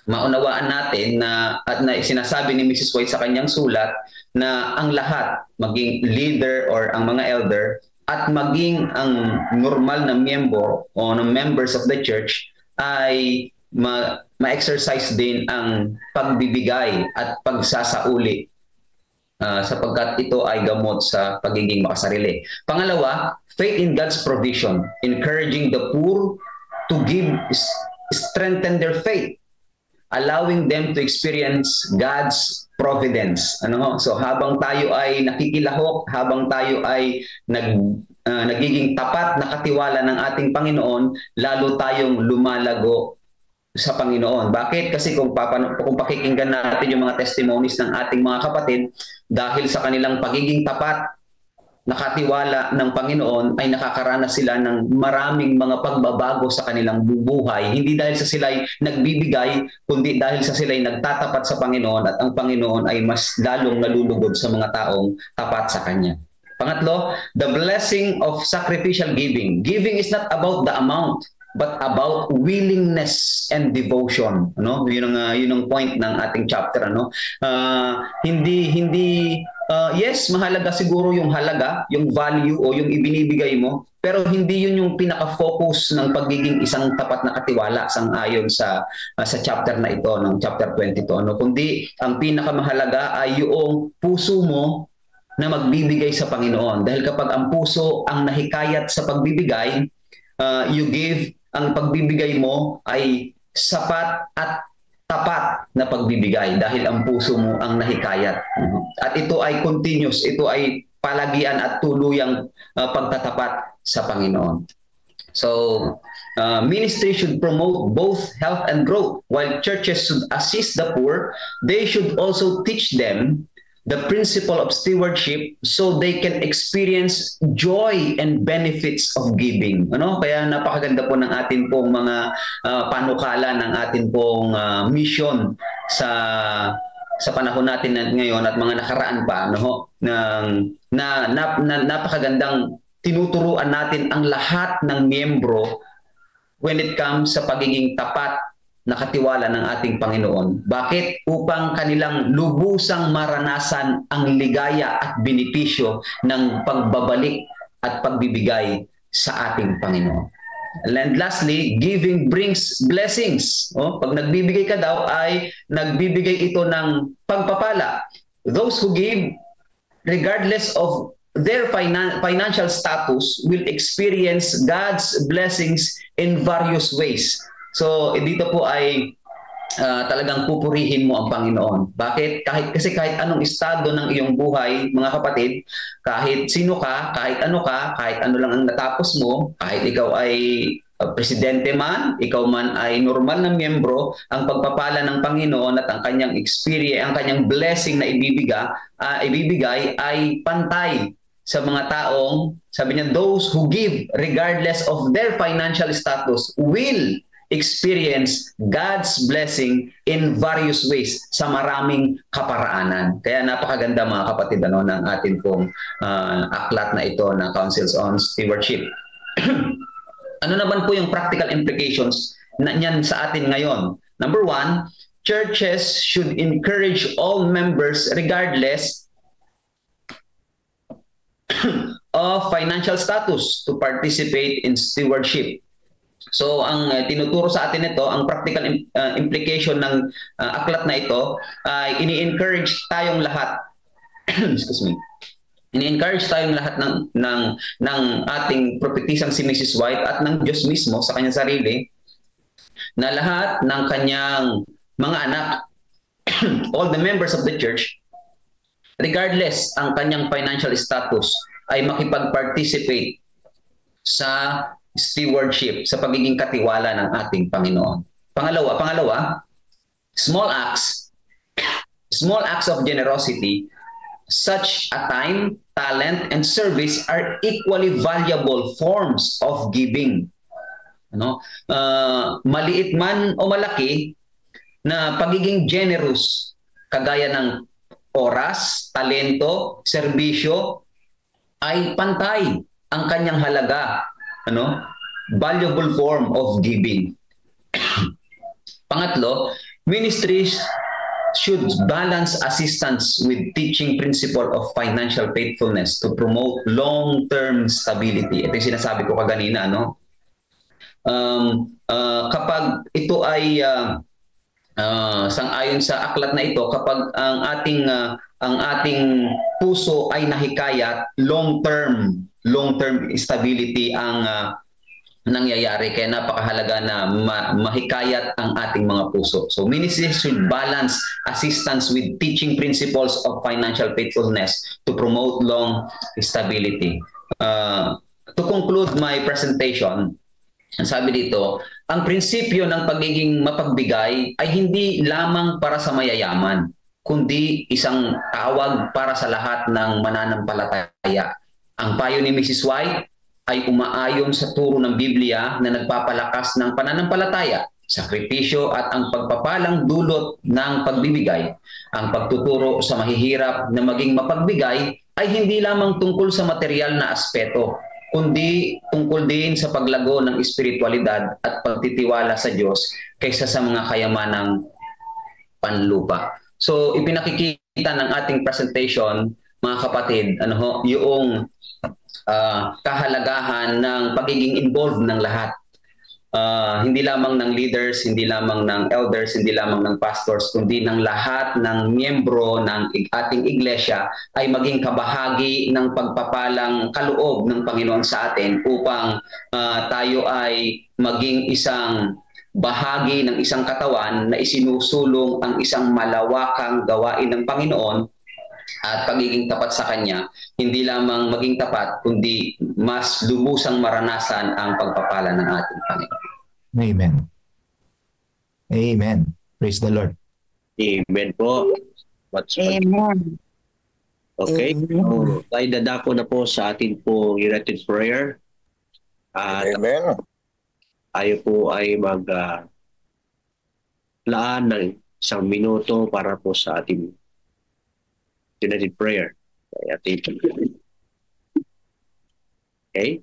maunawaan natin at sinasabi ni Mrs. White sa kanyang sulat na ang lahat, maging leader or ang mga elder, at maging ang normal na miyembro o ng members of the church ay ma-exercise din ang pagbibigay at pagsasauli sapagkat ito ay gamot sa pagiging makasarili. Pangalawa, faith in God's provision, encouraging the poor to give, strengthen their faith, allowing them to experience God's providence. So habang tayo ay nakikilahok, habang tayo ay nagiging tapat na katiwala ng ating Panginoon, lalo tayong lumalago sa Panginoon. Bakit? Kasi kung pakikinggan natin yung mga testimonies ng ating mga kapatid, dahil sa kanilang pagiging tapat, nakatiwala ng Panginoon, ay nakakaranas sila ng maraming mga pagbabago sa kanilang buhay. Hindi dahil sa sila'y nagbibigay, kundi dahil sa sila'y nagtatapat sa Panginoon at ang Panginoon ay mas lalong nalulugod sa mga taong tapat sa Kanya. Pangatlo, the blessing of sacrificial giving. Giving is not about the amount, but about willingness and devotion. Yun ang point ng ating chapter. Yes, mahalaga siguro yung halaga, yung value o yung ibinibigay mo, pero hindi yun yung pinaka-focus ng pagiging isang tapat na katiwala sang-ayon sa chapter na ito, ng chapter 22. Kundi ang pinakamahalaga ay yung puso mo na magbibigay sa Panginoon. Dahil kapag ang puso ang nahikayat sa pagbibigay, you give, ang pagbibigay mo ay sapat at tapat na pagbibigay dahil ang puso mo ang nahikayat. At ito ay continuous, ito ay palagian at tuluyang pagtatapat sa Panginoon. So, ministry should promote both health and growth. While churches should assist the poor, they should also teach them the principle of stewardship so they can experience joy and benefits of giving. Kaya napakaganda po ng atin pong mga panukala, ng atin pong mission sa panahon natin ngayon at mga nakaraan pa, napakagandang tinuturuan natin ang lahat ng miyembro when it comes sa pagiging tapat na katiwala ng ating Panginoon. Bakit? Upang kanilang lubusang maranasan ang ligaya at benepisyo ng pagbabalik at pagbibigay sa ating Panginoon. And lastly, giving brings blessings. Pag nagbibigay ka daw ay nagbibigay ito ng pagpapala. Those who give, regardless of their financial status, will experience God's blessings in various ways. So dito po ay talagang pupurihin mo ang Panginoon. Bakit? Kasi kahit anong estado ng iyong buhay, mga kapatid, kahit sino ka, kahit ano lang ang natapos mo, kahit ikaw ay presidente man, ikaw man ay normal na miyembro, ang pagpapala ng Panginoon at ang kanyang experience, ang kanyang blessing na ibibigay ay pantay sa mga taong, sabi niya, those who give regardless of their financial status will experience God's blessing in various ways sa maraming kaparaanan. Kaya napakaganda mga kapatid ng atin pong aklat na ito na Councils on Stewardship. Ano naman po yung practical implications niyan sa atin ngayon? Number 1, churches should encourage all members regardless of financial status to participate in stewardship. So ang tinuturo sa atin ito, ang practical implication ng aklat na ito ay ini-encourage tayong lahat. Excuse me. Ini-encourage tayong lahat ng ating prophetisang si Mrs. White at ng Diyos mismo sa kanyang sarili na lahat ng kanyang mga anak, all the members of the church, regardless ang kanyang financial status, ay makipag-participate sa stewardship, sa pagiging katiwala ng ating Panginoon. Pangalawa, small acts of generosity, such a time, talent, and service are equally valuable forms of giving. Maliit man o malaki na pagiging generous, kagaya ng oras, talento, serbisyo, ay pantay ang kanyang halaga. Valuable form of giving. Pangatlo, ministries should balance assistance with teaching principle of financial faithfulness to promote long-term stability. Ito yung sinasabi ko kaganina, kapag ito ay sang-ayon sa aklat na ito, kapag ang ating puso ay nahikayat, long-term stability ang nangyayari. Kaya napakahalaga na mahikayat ang ating mga puso. So ministries should balance assistance with teaching principles of financial faithfulness to promote long stability. To conclude my presentation, sabi dito, ang prinsipyo ng pagiging mapagbigay ay hindi lamang para sa mayayaman, kundi isang tawag para sa lahat ng mananampalataya. Ang payo ni Mrs. White ay umaayon sa turo ng Biblia na nagpapalakas ng pananampalataya, sakripisyo at ang pagpapalang dulot ng pagbibigay. Ang pagtuturo sa mahihirap na maging mapagbigay ay hindi lamang tungkol sa material na aspeto, kundi tungkol din sa paglago ng espiritualidad at pagtitiwala sa Diyos kaysa sa mga kayamanang panlupa. So ipinakikita ng ating presentation, mga kapatid, yung kahalagahan ng pagiging involved ng lahat. Hindi lamang ng leaders, hindi lamang ng elders, hindi lamang ng pastors, kundi ng lahat ng miyembro ng ating iglesia ay maging kabahagi ng pagpapalang kaloob ng Panginoon sa atin upang tayo ay maging isang bahagi ng isang katawan na isinusulong ang isang malawakang gawain ng Panginoon at pagiging tapat sa Kanya, hindi lamang maging tapat, kundi mas lubusang maranasan ang pagpapala ng ating Panginoon. Amen. Amen. Praise the Lord. Amen po. Amen. Okay. So, tayo dadako na po sa ating po united prayer. Amen. Tayo po ay laan ng 1 minuto para po sa ating united prayer. Okay?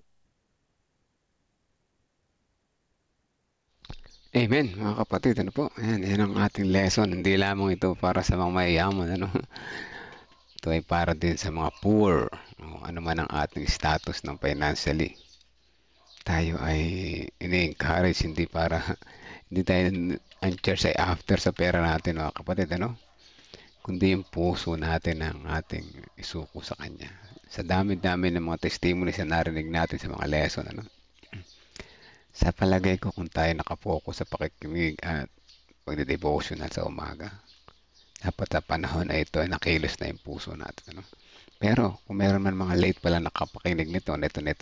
Amen, mga kapatid. Yan ang ating lesson. Hindi lamang ito para sa mga mayayaman. Ito ay para din sa mga poor. Ano man ang ating status ng financially. tayo ay ini-encourage, hindi tayo ang church ay after sa pera natin, mga kapatid, ano? Kundi yung puso natin ang ating isuko sa Kanya. Sa dami-dami ng mga testimonies na narinig natin sa mga lesson, ano? Sa palagay ko, kung tayo nakapokus sa pakikinig at pagde-devotional sa umaga, dapat sa panahon na ito ay nakilos na yung puso natin, ano? Pero kung meron man mga late pala nakapakinig nito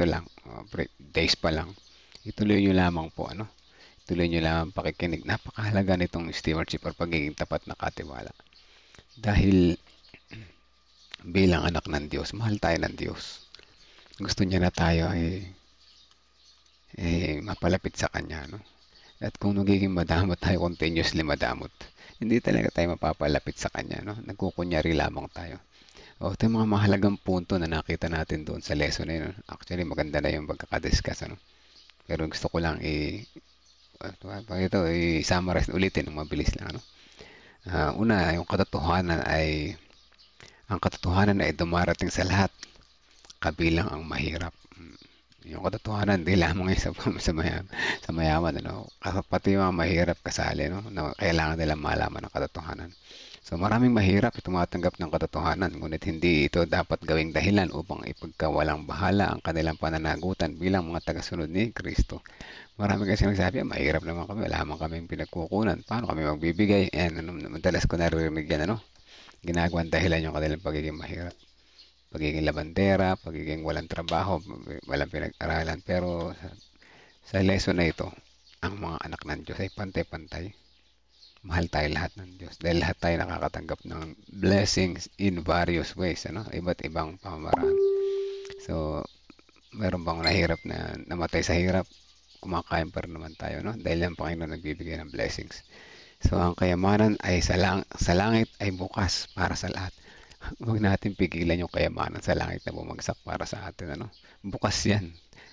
lang, days pa lang, ituloy nyo lamang po, ano? Ituloy nyo lamang pakikinig. Napakahalaga nitong stewardship or pagiging tapat na katiwala. Dahil bilang anak ng Diyos, mahal tayo ng Diyos. Gusto niya na tayo ay mapalapit sa Kanya, no? At kung nagiging madamot tayo, continuously madamot, hindi talaga tayo mapapalapit sa Kanya, no? Nagkukunyari lamang tayo. Ito yung mga mahalagang punto na nakita natin doon sa lesson na yun. Actually, maganda na yung pagkakadiscuss, ano? Pero gusto ko lang i-summarize ulitin ng mabilis lang, ano? Una, yung katotohanan ay dumarating sa lahat, kabilang ang mahirap. Yung katotohanan, di lamang sa mayaman, ano? Pati yung mga mahirap kasali, no? Na kailangan nila malaman ang katotohanan. So maraming mahirap tumatanggap ng katotohanan, ngunit hindi ito dapat gawing dahilan upang ipagkawalang bahala ang kanilang pananagutan bilang mga tagasunod ni Kristo. Marami kasi nagsabi, mahirap naman kami, wala naman kaming pinagkukunan, paano kami magbibigay? Madalas ko naririnig yan, ano? Ginagawang dahilan yung kanilang pagiging mahirap. Pagiging labandera, pagiging walang trabaho, walang pinag-aralan. Pero sa lesson na ito, ang mga anak ng Diyos ay pantay-pantay. Mahal tayo lahat ng Diyos dahil lahat tayo nakakatanggap ng blessings in various ways, ano? Iba't ibang pamamaraan. So, meron bang nahirap na namatay sa hirap? Kumakain pa rin naman tayo, no? Dahil ang Panginoon nagbibigay ng blessings. So, ang kayamanan ay sa langit ay bukas para sa lahat. Huwag natin pigilan yung kayamanan sa langit na bumagsak para sa atin, ano? Bukas yan.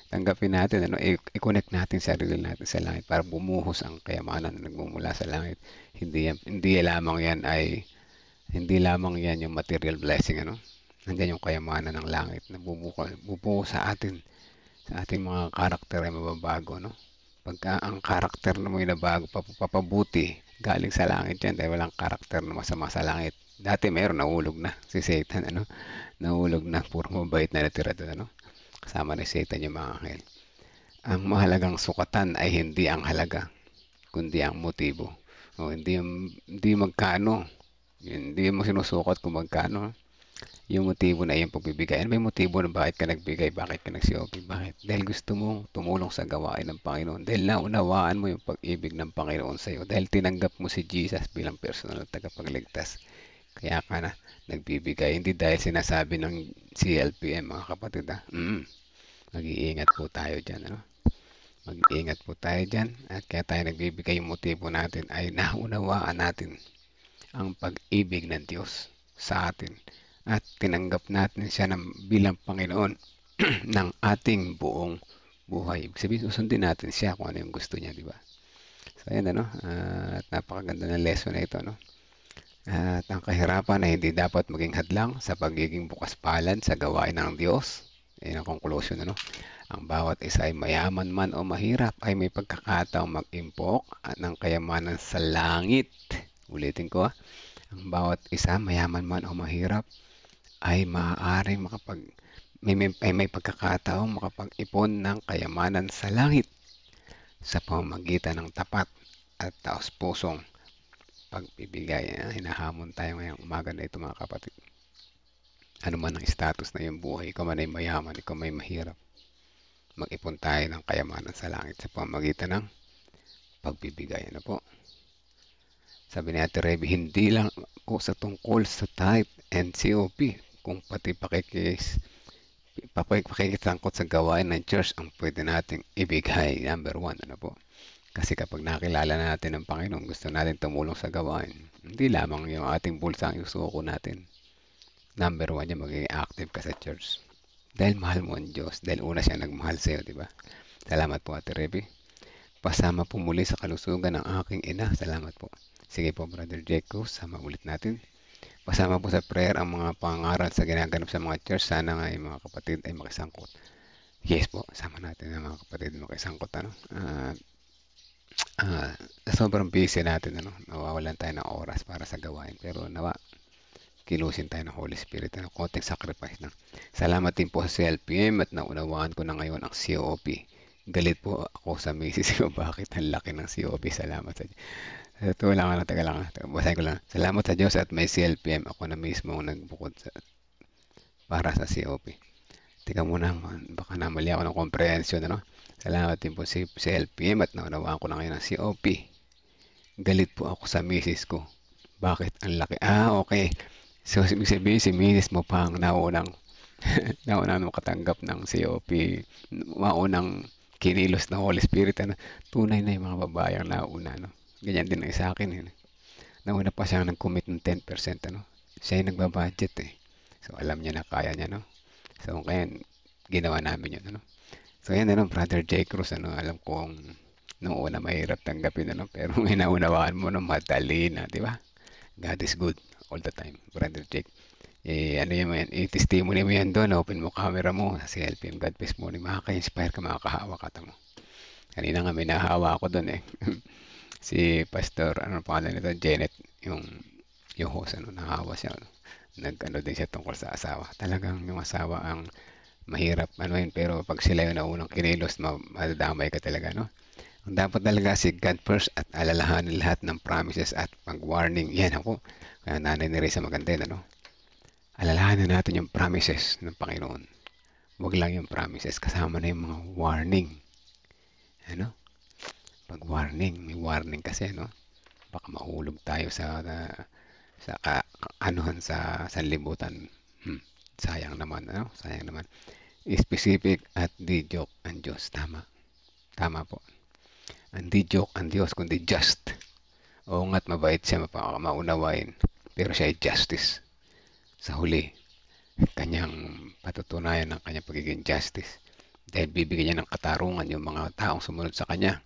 Tanggapin natin, ano? I-connect natin sarili natin sa langit para bumuhos ang kayamanan na nagmumula sa langit. Hindi lamang yan yung material blessing, ano? Nandiyan yung kayamanan ng langit na bubuhos sa atin. Sa ating mga karakter ay mababago, no? Pagka ang karakter na mo nabago, papabuti, galing sa langit yan dahil walang karakter na masama sa langit. Dati mayroon, nahulog na si Satan, ano? Nahulog na, puro mabait na natira doon, ano? Kasama ni Satan yung mga anghel. Ang mahalagang sukatan ay hindi ang halaga, kundi ang motibo. Hindi magkano. Hindi mo sinusukat kung magkano. Yung motibo na iyong pagbibigay. May motibo na bakit ka nagbigay, bakit ka nagsiyogi, bakit? Dahil gusto mo tumulong sa gawain ng Panginoon. Dahil naunawaan mo yung pag-ibig ng Panginoon sa iyo. Dahil tinanggap mo si Jesus bilang personal na tagapagligtas. Kaya ka na nagbibigay. Hindi dahil sinasabi ng CLPM, mga kapatid. Mag-iingat po tayo dyan. Ano? Mag-iingat po tayo dyan. At kaya tayo nagbibigay, yung motibo natin ay naunawaan natin ang pag-ibig ng Diyos sa atin. At tinanggap natin siya bilang Panginoon ng ating buong buhay. Ibig sabihin, susundin natin siya kung ano yung gusto niya, di ba? So, ayan, ano? At napakaganda ng lesson na ito, no? At ang kahirapan ay hindi dapat maging hadlang sa pagiging bukas palad sa gawain ng Diyos. Ayan ang conclusion, ano? Ang bawat isa ay mayaman man o mahirap ay may pagkakataong mag-impok ng kayamanan sa langit. Ulitin ko, ang bawat isa, mayaman man o mahirap, ay maaaring may pagkakataong makapag-ipon ng kayamanan sa langit sa pamamagitan ng tapat at taos-pusong pagbibigay. Hinahamon tayo ngayong umaga na ito, mga kapatid. Ano man ang status na yung buhay, ikaw man ay mayaman, ikaw may mahirap, mag-ipon tayo ng kayamanan sa langit sa pamamagitan ng pagbibigay. Ano po? Sabi ni Ate Reby, hindi lang po sa tungkol sa tithe and COP, kung pati pakikisangkot sa gawain ng church ang pwede nating ibigay. Number 1, ano po? Kasi kapag nakilala natin ang Panginoon, gusto natin tumulong sa gawain. Hindi lamang yung ating bulsa ang isuko natin. Number 1 yung magiging active ka sa church. Dahil mahal mo ang Diyos. Dahil una siya nagmahal sa iyo, di ba? Salamat po, Ate Reby. Pasama po muli sa kalusugan ng aking ina. Salamat po. Sige po, Brother Jacob, sama ulit natin. Pasama po sa prayer ang mga pangaral sa ginaganap sa mga church. Sana nga yung mga kapatid ay makisangkot Yes po, sama natin ang mga kapatid mo kay Sangkot, ano. Sobrang busy natin, ano. Nawawalan tayo ng oras para sa gawain, pero nawa kilusin tayo ng Holy Spirit, ano, konting sacrifice na. Salamat din po sa CLPM at naunawaan ko na ngayon ang COP. Galit po ako sa misis ko, bakit ang laki ng COP. Salamat sa Diyos. Ito lang, taga lang, basahin ko lang. Salamat sa Diyos at may CLPM. Ako na mismo ang nagbukod para sa COP. Tika muna, baka namali ako ng comprehension, ano. Salamat din po sa CLPM at naunawaan ko na ngayon ang COP. Galit po ako sa misis ko. Bakit ang laki? Okay. So, ibig sabihin, si misis mo pang naunang makatanggap ng COP, maunang kinilos ng Holy Spirit, ano. Tunay na yung mga babae ang nauna, no. Ganyan din ang sa akin, eh. Nauna pa siyang nag-commit ng 10%, ano. Siya yung nagbabudget, eh. So, alam niya na kaya niya, no. So, kaya ginawa namin yun, ano. So, yan, ano, Brother J. Cruz, ano, alam kong noong una mahirap tanggapin, ano, pero may naunawaan mo, no, madali na, di ba? God is good all the time, Brother Jake. Ano yan, i-testimony mo yan doon, open mo camera mo, sa LPM God Bless Morning, makaka-inspire ka, makakahawa ka mo. Kanina nga may nahawa ako doon, eh. Si Pastor, ano pangalan nito, Janet, yung host, ano, nahawa siya, ano. Nag-ano din siya tungkol sa asawa. Talagang yung asawa ang mahirap, ano yun, pero pag sila yung naunang kinilos, madadamay ka talaga, no? Ang dapat talaga si God first at alalahanin lahat ng promises at pag-warning. Yan ako. Kaya nanay ni Risa maganda yun, ano? Alalahanin natin yung promises ng Panginoon. Huwag lang yung promises, kasama na yung mga warning. Ano? Pag-warning, may warning kasi, no? Baka mahulog tayo sa sanlibutan. Sayang naman, ano? Sayang naman. Specific at di joke ang Diyos. Tama. Tama po. Hindi joke ang Diyos, kundi just. Oo nga't mabait siya, maunawain. Pero siya ay justice. Sa huli, kanyang patutunayan ng kanyang pagiging justice. Dahil bibigyan niya ng katarungan yung mga taong sumunod sa kanya.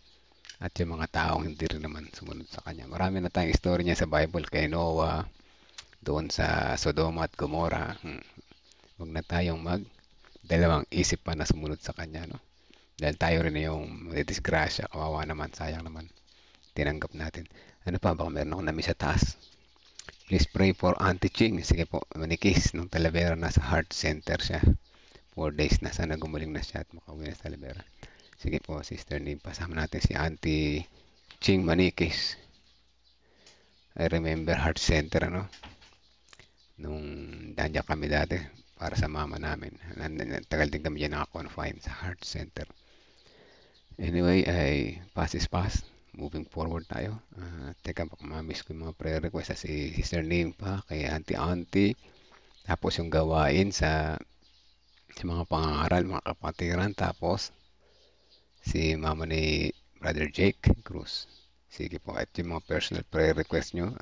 At yung mga taong hindi rin naman sumunod sa kanya. Marami na tayong story niya sa Bible kay Noah, doon sa Sodoma at Gomorrah. Huwag na tayong dalawang isip pa na sumunod sa kanya, no? Dahil tayo rin yung disgrasya, kawawa naman, sayang naman. Tinanggap natin. Ano pa, baka meron ako na-miss sa taas. Please pray for Auntie Ching. Sige po, manikis nung Talavera, nasa heart center siya. 4 days na, sana gumaling na siya at makauwi na sa Talavera. Sige po, Sister Nim, pasama natin si Auntie Ching Manikis. I remember heart center, ano? Nung dandiyan kami dati para sa mama namin. Tagal din kami dyan naka-confine sa heart center. Anyway, ay pass is pass. Moving forward tayo. Teka, baka mamiss ko yung mga prayer request si Sister Nim pa, kay Auntie. Tapos yung gawain sa mga pangangaral, mga kapatiran. Tapos si mama ni Brother Jake Cruz. Sige po, at yung mga personal prayer request nyo,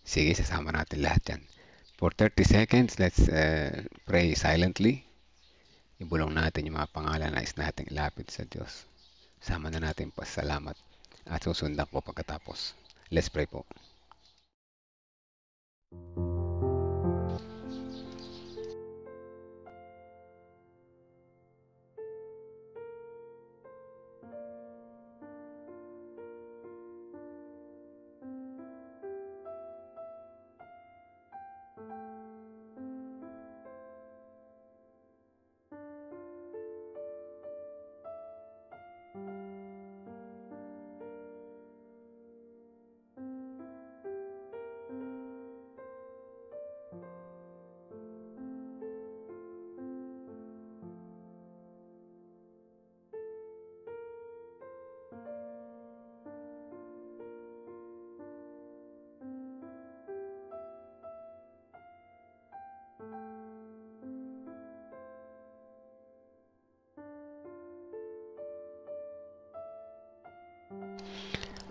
sige, sasama natin lahat yan. For 30 seconds, let's pray silently. Ibulong natin yung mga pangalan na is natin ilapit sa Diyos. Sama na natin pasalamat at susundan ko pagkatapos. Let's pray po.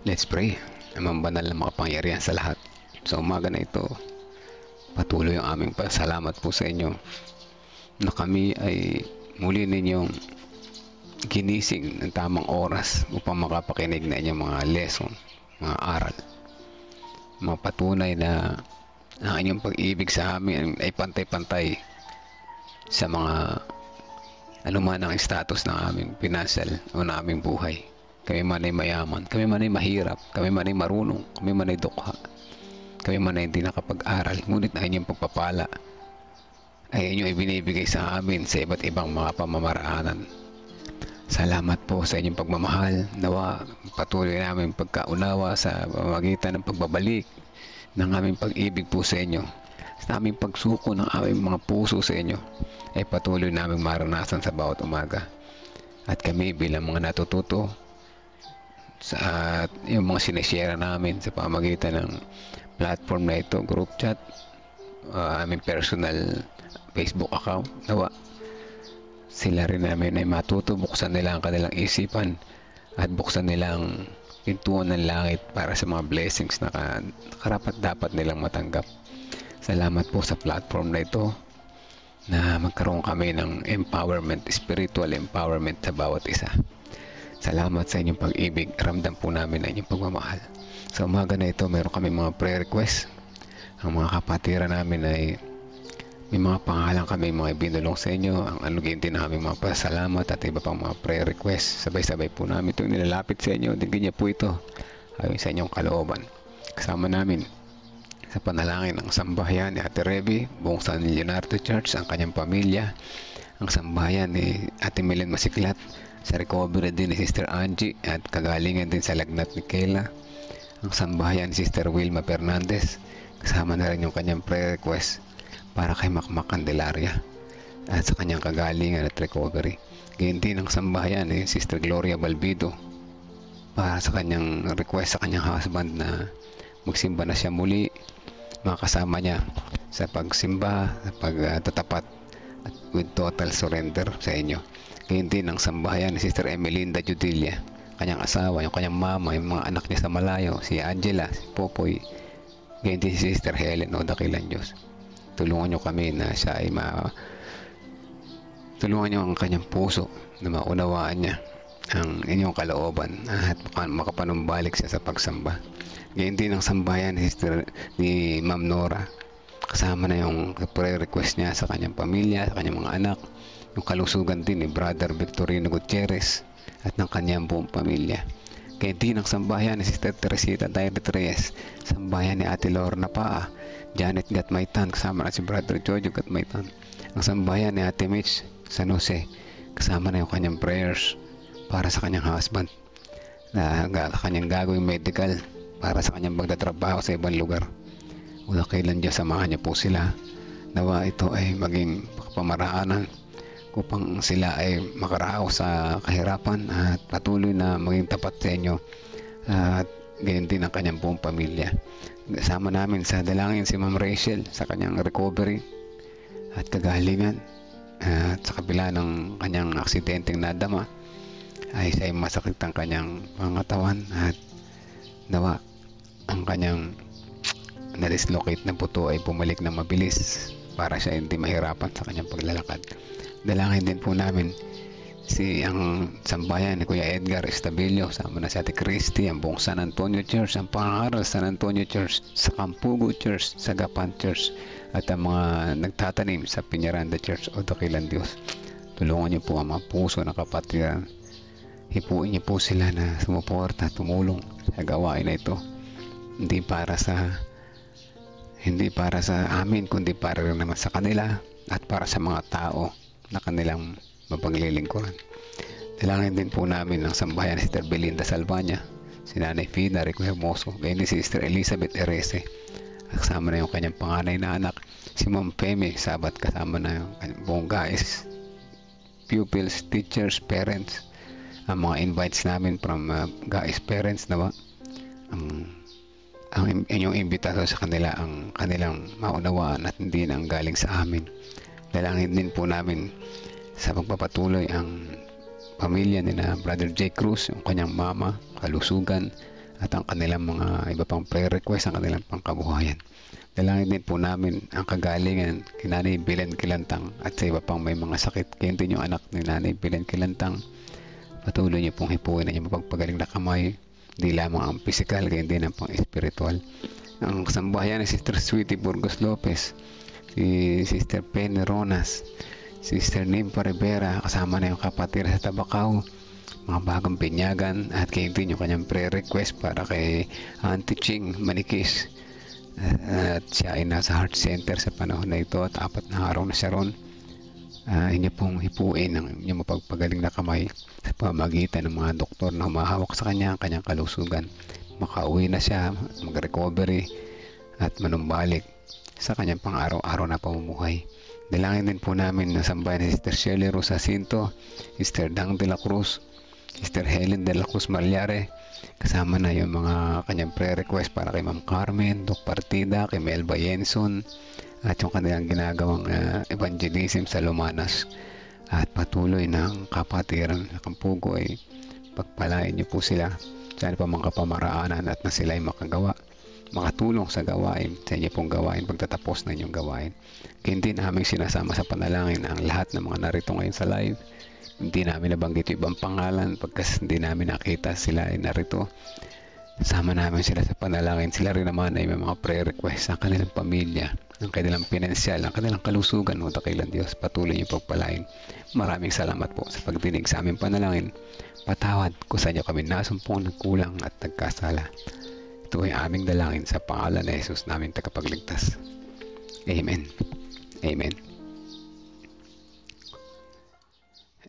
Let's pray. Amang banal na makapangyarihan sa lahat. Sa umaga na ito, patuloy ang aming pasalamat po sa inyo na kami ay muli ninyong ginising ng tamang oras upang makapakinig na inyong mga lesson, mga aral. Mga patunay na ang inyong pag-ibig sa amin ay pantay-pantay sa mga Ano man ang status ng aming pinasal o ng aming buhay. Kami man ay mayaman, kami man ay mahirap, kami man ay marunong, kami man ay dukha, kami man ay hindi nakapag-aral, ngunit ang inyong pagpapala ay inyong ibinibigay sa amin sa iba't ibang mga pamamaraanan. Salamat po sa inyong pagmamahal. Nawa patuloy namin pagkaunawa sa pamamagitan ng pagbabalik ng aming pag-ibig po sa inyo, sa aming pagsuko ng aming mga puso sa inyo, ay patuloy namin maranasan sa bawat umaga. At kami bilang mga natututo sa yung mga sinishare namin sa pamamagitan ng platform na ito, group chat, aming personal Facebook account, nawa sila rin namin ay matuto, buksan nila ang kanilang isipan at buksan nilang pintuan ng langit para sa mga blessings na karapat dapat nilang matanggap. Salamat po sa platform na ito na magkaroon kami ng empowerment, spiritual empowerment sa bawat isa. Salamat sa inyong pag-ibig. Ramdam po namin ang inyong pagmamahal. Sa umaga na ito, meron kami mga prayer requests. Ang mga kapatiran namin ay may mga pangalan kami mga ibinulong sa inyo. Ang alugin din namin mga pasalamat at iba pang mga prayer requests. Sabay-sabay po namin ito nilalapit sa inyo. Digin niya po ito ayon sa inyong kalooban. Kasama namin sa panalangin ng sambahayan ni Ate Reby, buong San Leonardo Church, ang kanyang pamilya, ang sambahayan ni Ate Milen Masiklat, sa recovery din ni Sister Angie at kagalingan din sa lagnat ni Kayla, ang sambahayan ni Sister Wilma Fernandez, kasama na rin yung kanyang prayer request para kay Makmak Candelaria at sa kanyang kagalingan at recovery. Ganyan din ang sambahayan ni Sister Gloria Balbido para sa kanyang request sa kanyang husband na magsimba na siya muli, makasama niya sa pagsimba, sa pagtatapat at with total surrender sa inyo. Ganyan din ang sambahayan ni Sister Emelinda Judilia, kanyang asawa, yung kanyang mama, yung mga anak niya sa malayo, si Angela, si Popoy. Ganyan din si Sister Helen o Dakilan Diyos. Tulungan nyo kami na siya ay tulungan nyo ang kanyang puso na maunawaan niya ang inyong kalooban at makapanumbalik siya sa pagsamba. Ganyan din ang sambahayan ni Ma'am Nora, kasama na yung prayer request niya sa kanyang pamilya, sa kanyang mga anak, yung kalusugan din ni Brother Victorino Gutierrez at ng kanyang buong pamilya. Ganyan din ang sambahayan ni Sister Teresita Daire Reyes, sambahayan ni Ate Lorna Paa, Janet Gatmaytan, kasama na si Brother Jojo Gatmaytan, ang sambahayan ni Ate Mitch San Jose, kasama na yung kanyang prayers para sa kanyang husband na kanyang gagawing medical para sa kanyang pagtatrabaho sa ibang lugar. Wala kailan Diyos, samahan niya po sila. Nawa ito ay maging pamaraanan upang sila ay makaraos sa kahirapan at patuloy na maging tapat sa inyo at ganyan din ang kanyang buong pamilya. Kasama namin sa dalangin si Ma'am Rachel sa kanyang recovery at kagalingan at sa kabila ng kanyang aksidenteng nadama ay siya ay masakit ang kanyang pangatawan at nawa ang kanyang na-dislocate na buto ay bumalik na mabilis para siya hindi mahirapan sa kanyang paglalakad. Dalangin din po namin ang sambayan ni Kuya Edgar Estabilio, sama na si Ate Christy, ang buong San Antonio Church, ang Pangaral San Antonio Church, sa Campugo Church, sa Gapan Church, at ang mga nagtatanim sa Piñaranda Church o Dakilan Diyos. Tulungan niyo po ang mga puso ng kapatiran. Hipuin niyo po sila na sumuporta, tumulong sa gawain na ito. Hindi para sa amin, kundi para rin naman sa kanila at para sa mga tao na kanilang mapaglilingkuran. Dalangin din po namin ang sambahayan ni Sister Belinda Salvania, si Nanay Fina Rico Hermoso, gayon ni Sister Elizabeth Erese, kasama na yung kanyang panganay na anak, si Ma'am Femi Sabat, kasama na yung buong guys, pupils, teachers, parents, ang mga invites namin from guys parents na ba, ang inyong imbitasyon sa kanila ang kanilang maunawaan at hindi na ang galing sa amin. Dalangin din po namin sa pagpapatuloy ang pamilya ni na Brother J. Cruz, yung kanyang mama, kalusugan at ang kanilang mga iba pang prayer request, ang kanilang pangkabuhayan. Dalangin din po namin ang kagalingan kay Nanay Belen Kilantang at sa iba pang may mga sakit. Kaya din yung anak ni Nanay Belen Kilantang, patuloy niyo pong hipuin na yung mapagpagaling na kamay, hindi lamang ang physical, kaya din ang pang spiritual. Ang sambahayan ni Sister Sweetie Burgos Lopez, si Sister Penny Ronas, Sister Nympho Rivera, kasama na yung kapatid sa Tabacao, mga bagong binyagan, at kayo din yung kanyang prayer request para kay Auntie Ching Manikis. At siya ay nasa heart center sa panahon na ito at 4 na araw na siya ron. Inyo pong hipuin ang inyong mapagpagaling na kamay sa pamagitan ng mga doktor na humahawak sa kanya ang kanyang kalusugan. Makauwi na siya, mag-recovery at manumbalik sa kanyang pang-araw-araw na pamumuhay. Dalangin din po namin na sambayan si Sister Shirley Rosa Cinto, Sister Dang de la Cruz, Sister Helen de la Cruz Malyare, kasama na yung mga kanyang prayer request para kay Ma'am Carmen, Doc Partida, kay Melba Yenson, at yung kanilang ginagawang evangelism sa Lumanas. At patuloy ng kapatiran sa Kampugo ay pagpalain niyo po sila sa pa mga kapamaraanan at na sila ay makatulong sa gawain, sa inyo pong gawain, pagtatapos na inyong gawain. Kaya hindi namin sinasama sa panalangin ang lahat ng mga narito ngayon sa live. Hindi namin nabanggit yung ibang pangalan pagkas hindi namin nakita sila ay narito. Sama namin sila sa panalangin. Sila rin naman ay may mga prayer request sa kanilang pamilya, ang kanilang pinansyal, ang kanilang kalusugan. O dakilang Diyos, patuloy niyo pagpalain. Maraming salamat po sa pagdinig sa aming panalangin. Patawad kung sa inyo kami nasumpong nagkulang at nagkasala. Ito ay aming dalangin sa pangalan ni Jesus namin tagapagligtas. Amen. Amen.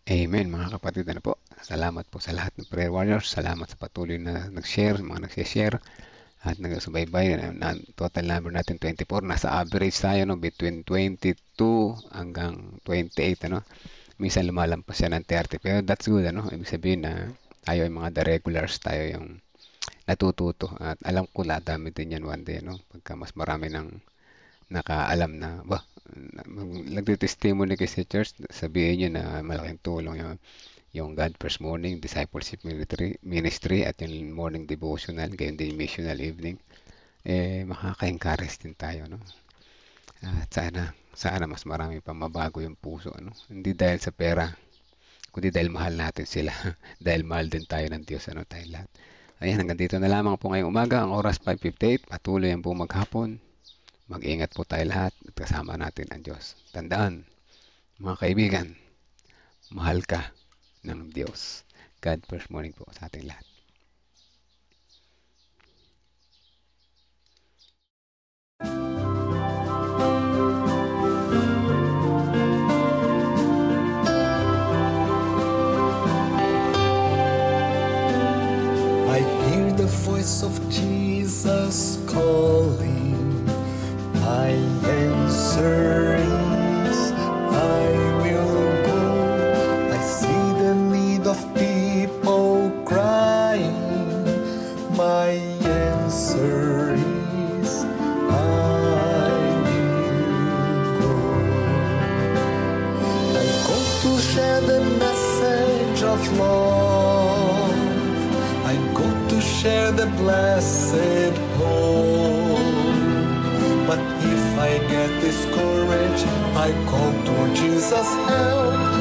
Amen mga kapatid. Ano po? Salamat po sa lahat ng prayer warriors. Salamat sa patuloy na nag-share, mga nag-share at nagsubaybay. Total number natin 24. Nasa average tayo between 22 hanggang 28. Minsan lumalampas siya ng 30. Pero that's good. Ibig sabihin na tayo ay mga the regulars. Tayo yung natututo. At alam ko dami din yan one day. Pagka mas marami ng nakaalam na nagtitestimony kasi church, sabihin nyo na malaking tulong yung God First Morning Discipleship Ministry at yung morning devotional, gayon din missional evening. Makaka-encourage din tayo, at sana mas marami pa mabago yung puso, hindi dahil sa pera, kundi dahil mahal natin sila. Dahil mahal din tayo ng Diyos, tayo lahat. Ayan, hanggang dito na lamang po ngayong umaga, ang oras 5:58, patuloy ang buong maghapon. Mag-ingat po tayo lahat at kasama natin ang Diyos. Tandaan, mga kaibigan, mahal ka ng Diyos. God First Morning po sa ating lahat. I hear the voice of Jesus calling. My answer is, I will go. I see the need of people crying. My answer is, I will go. I go to share the message of love. I go to share the blessed hope. But if I get discouraged, I call to Jesus' help.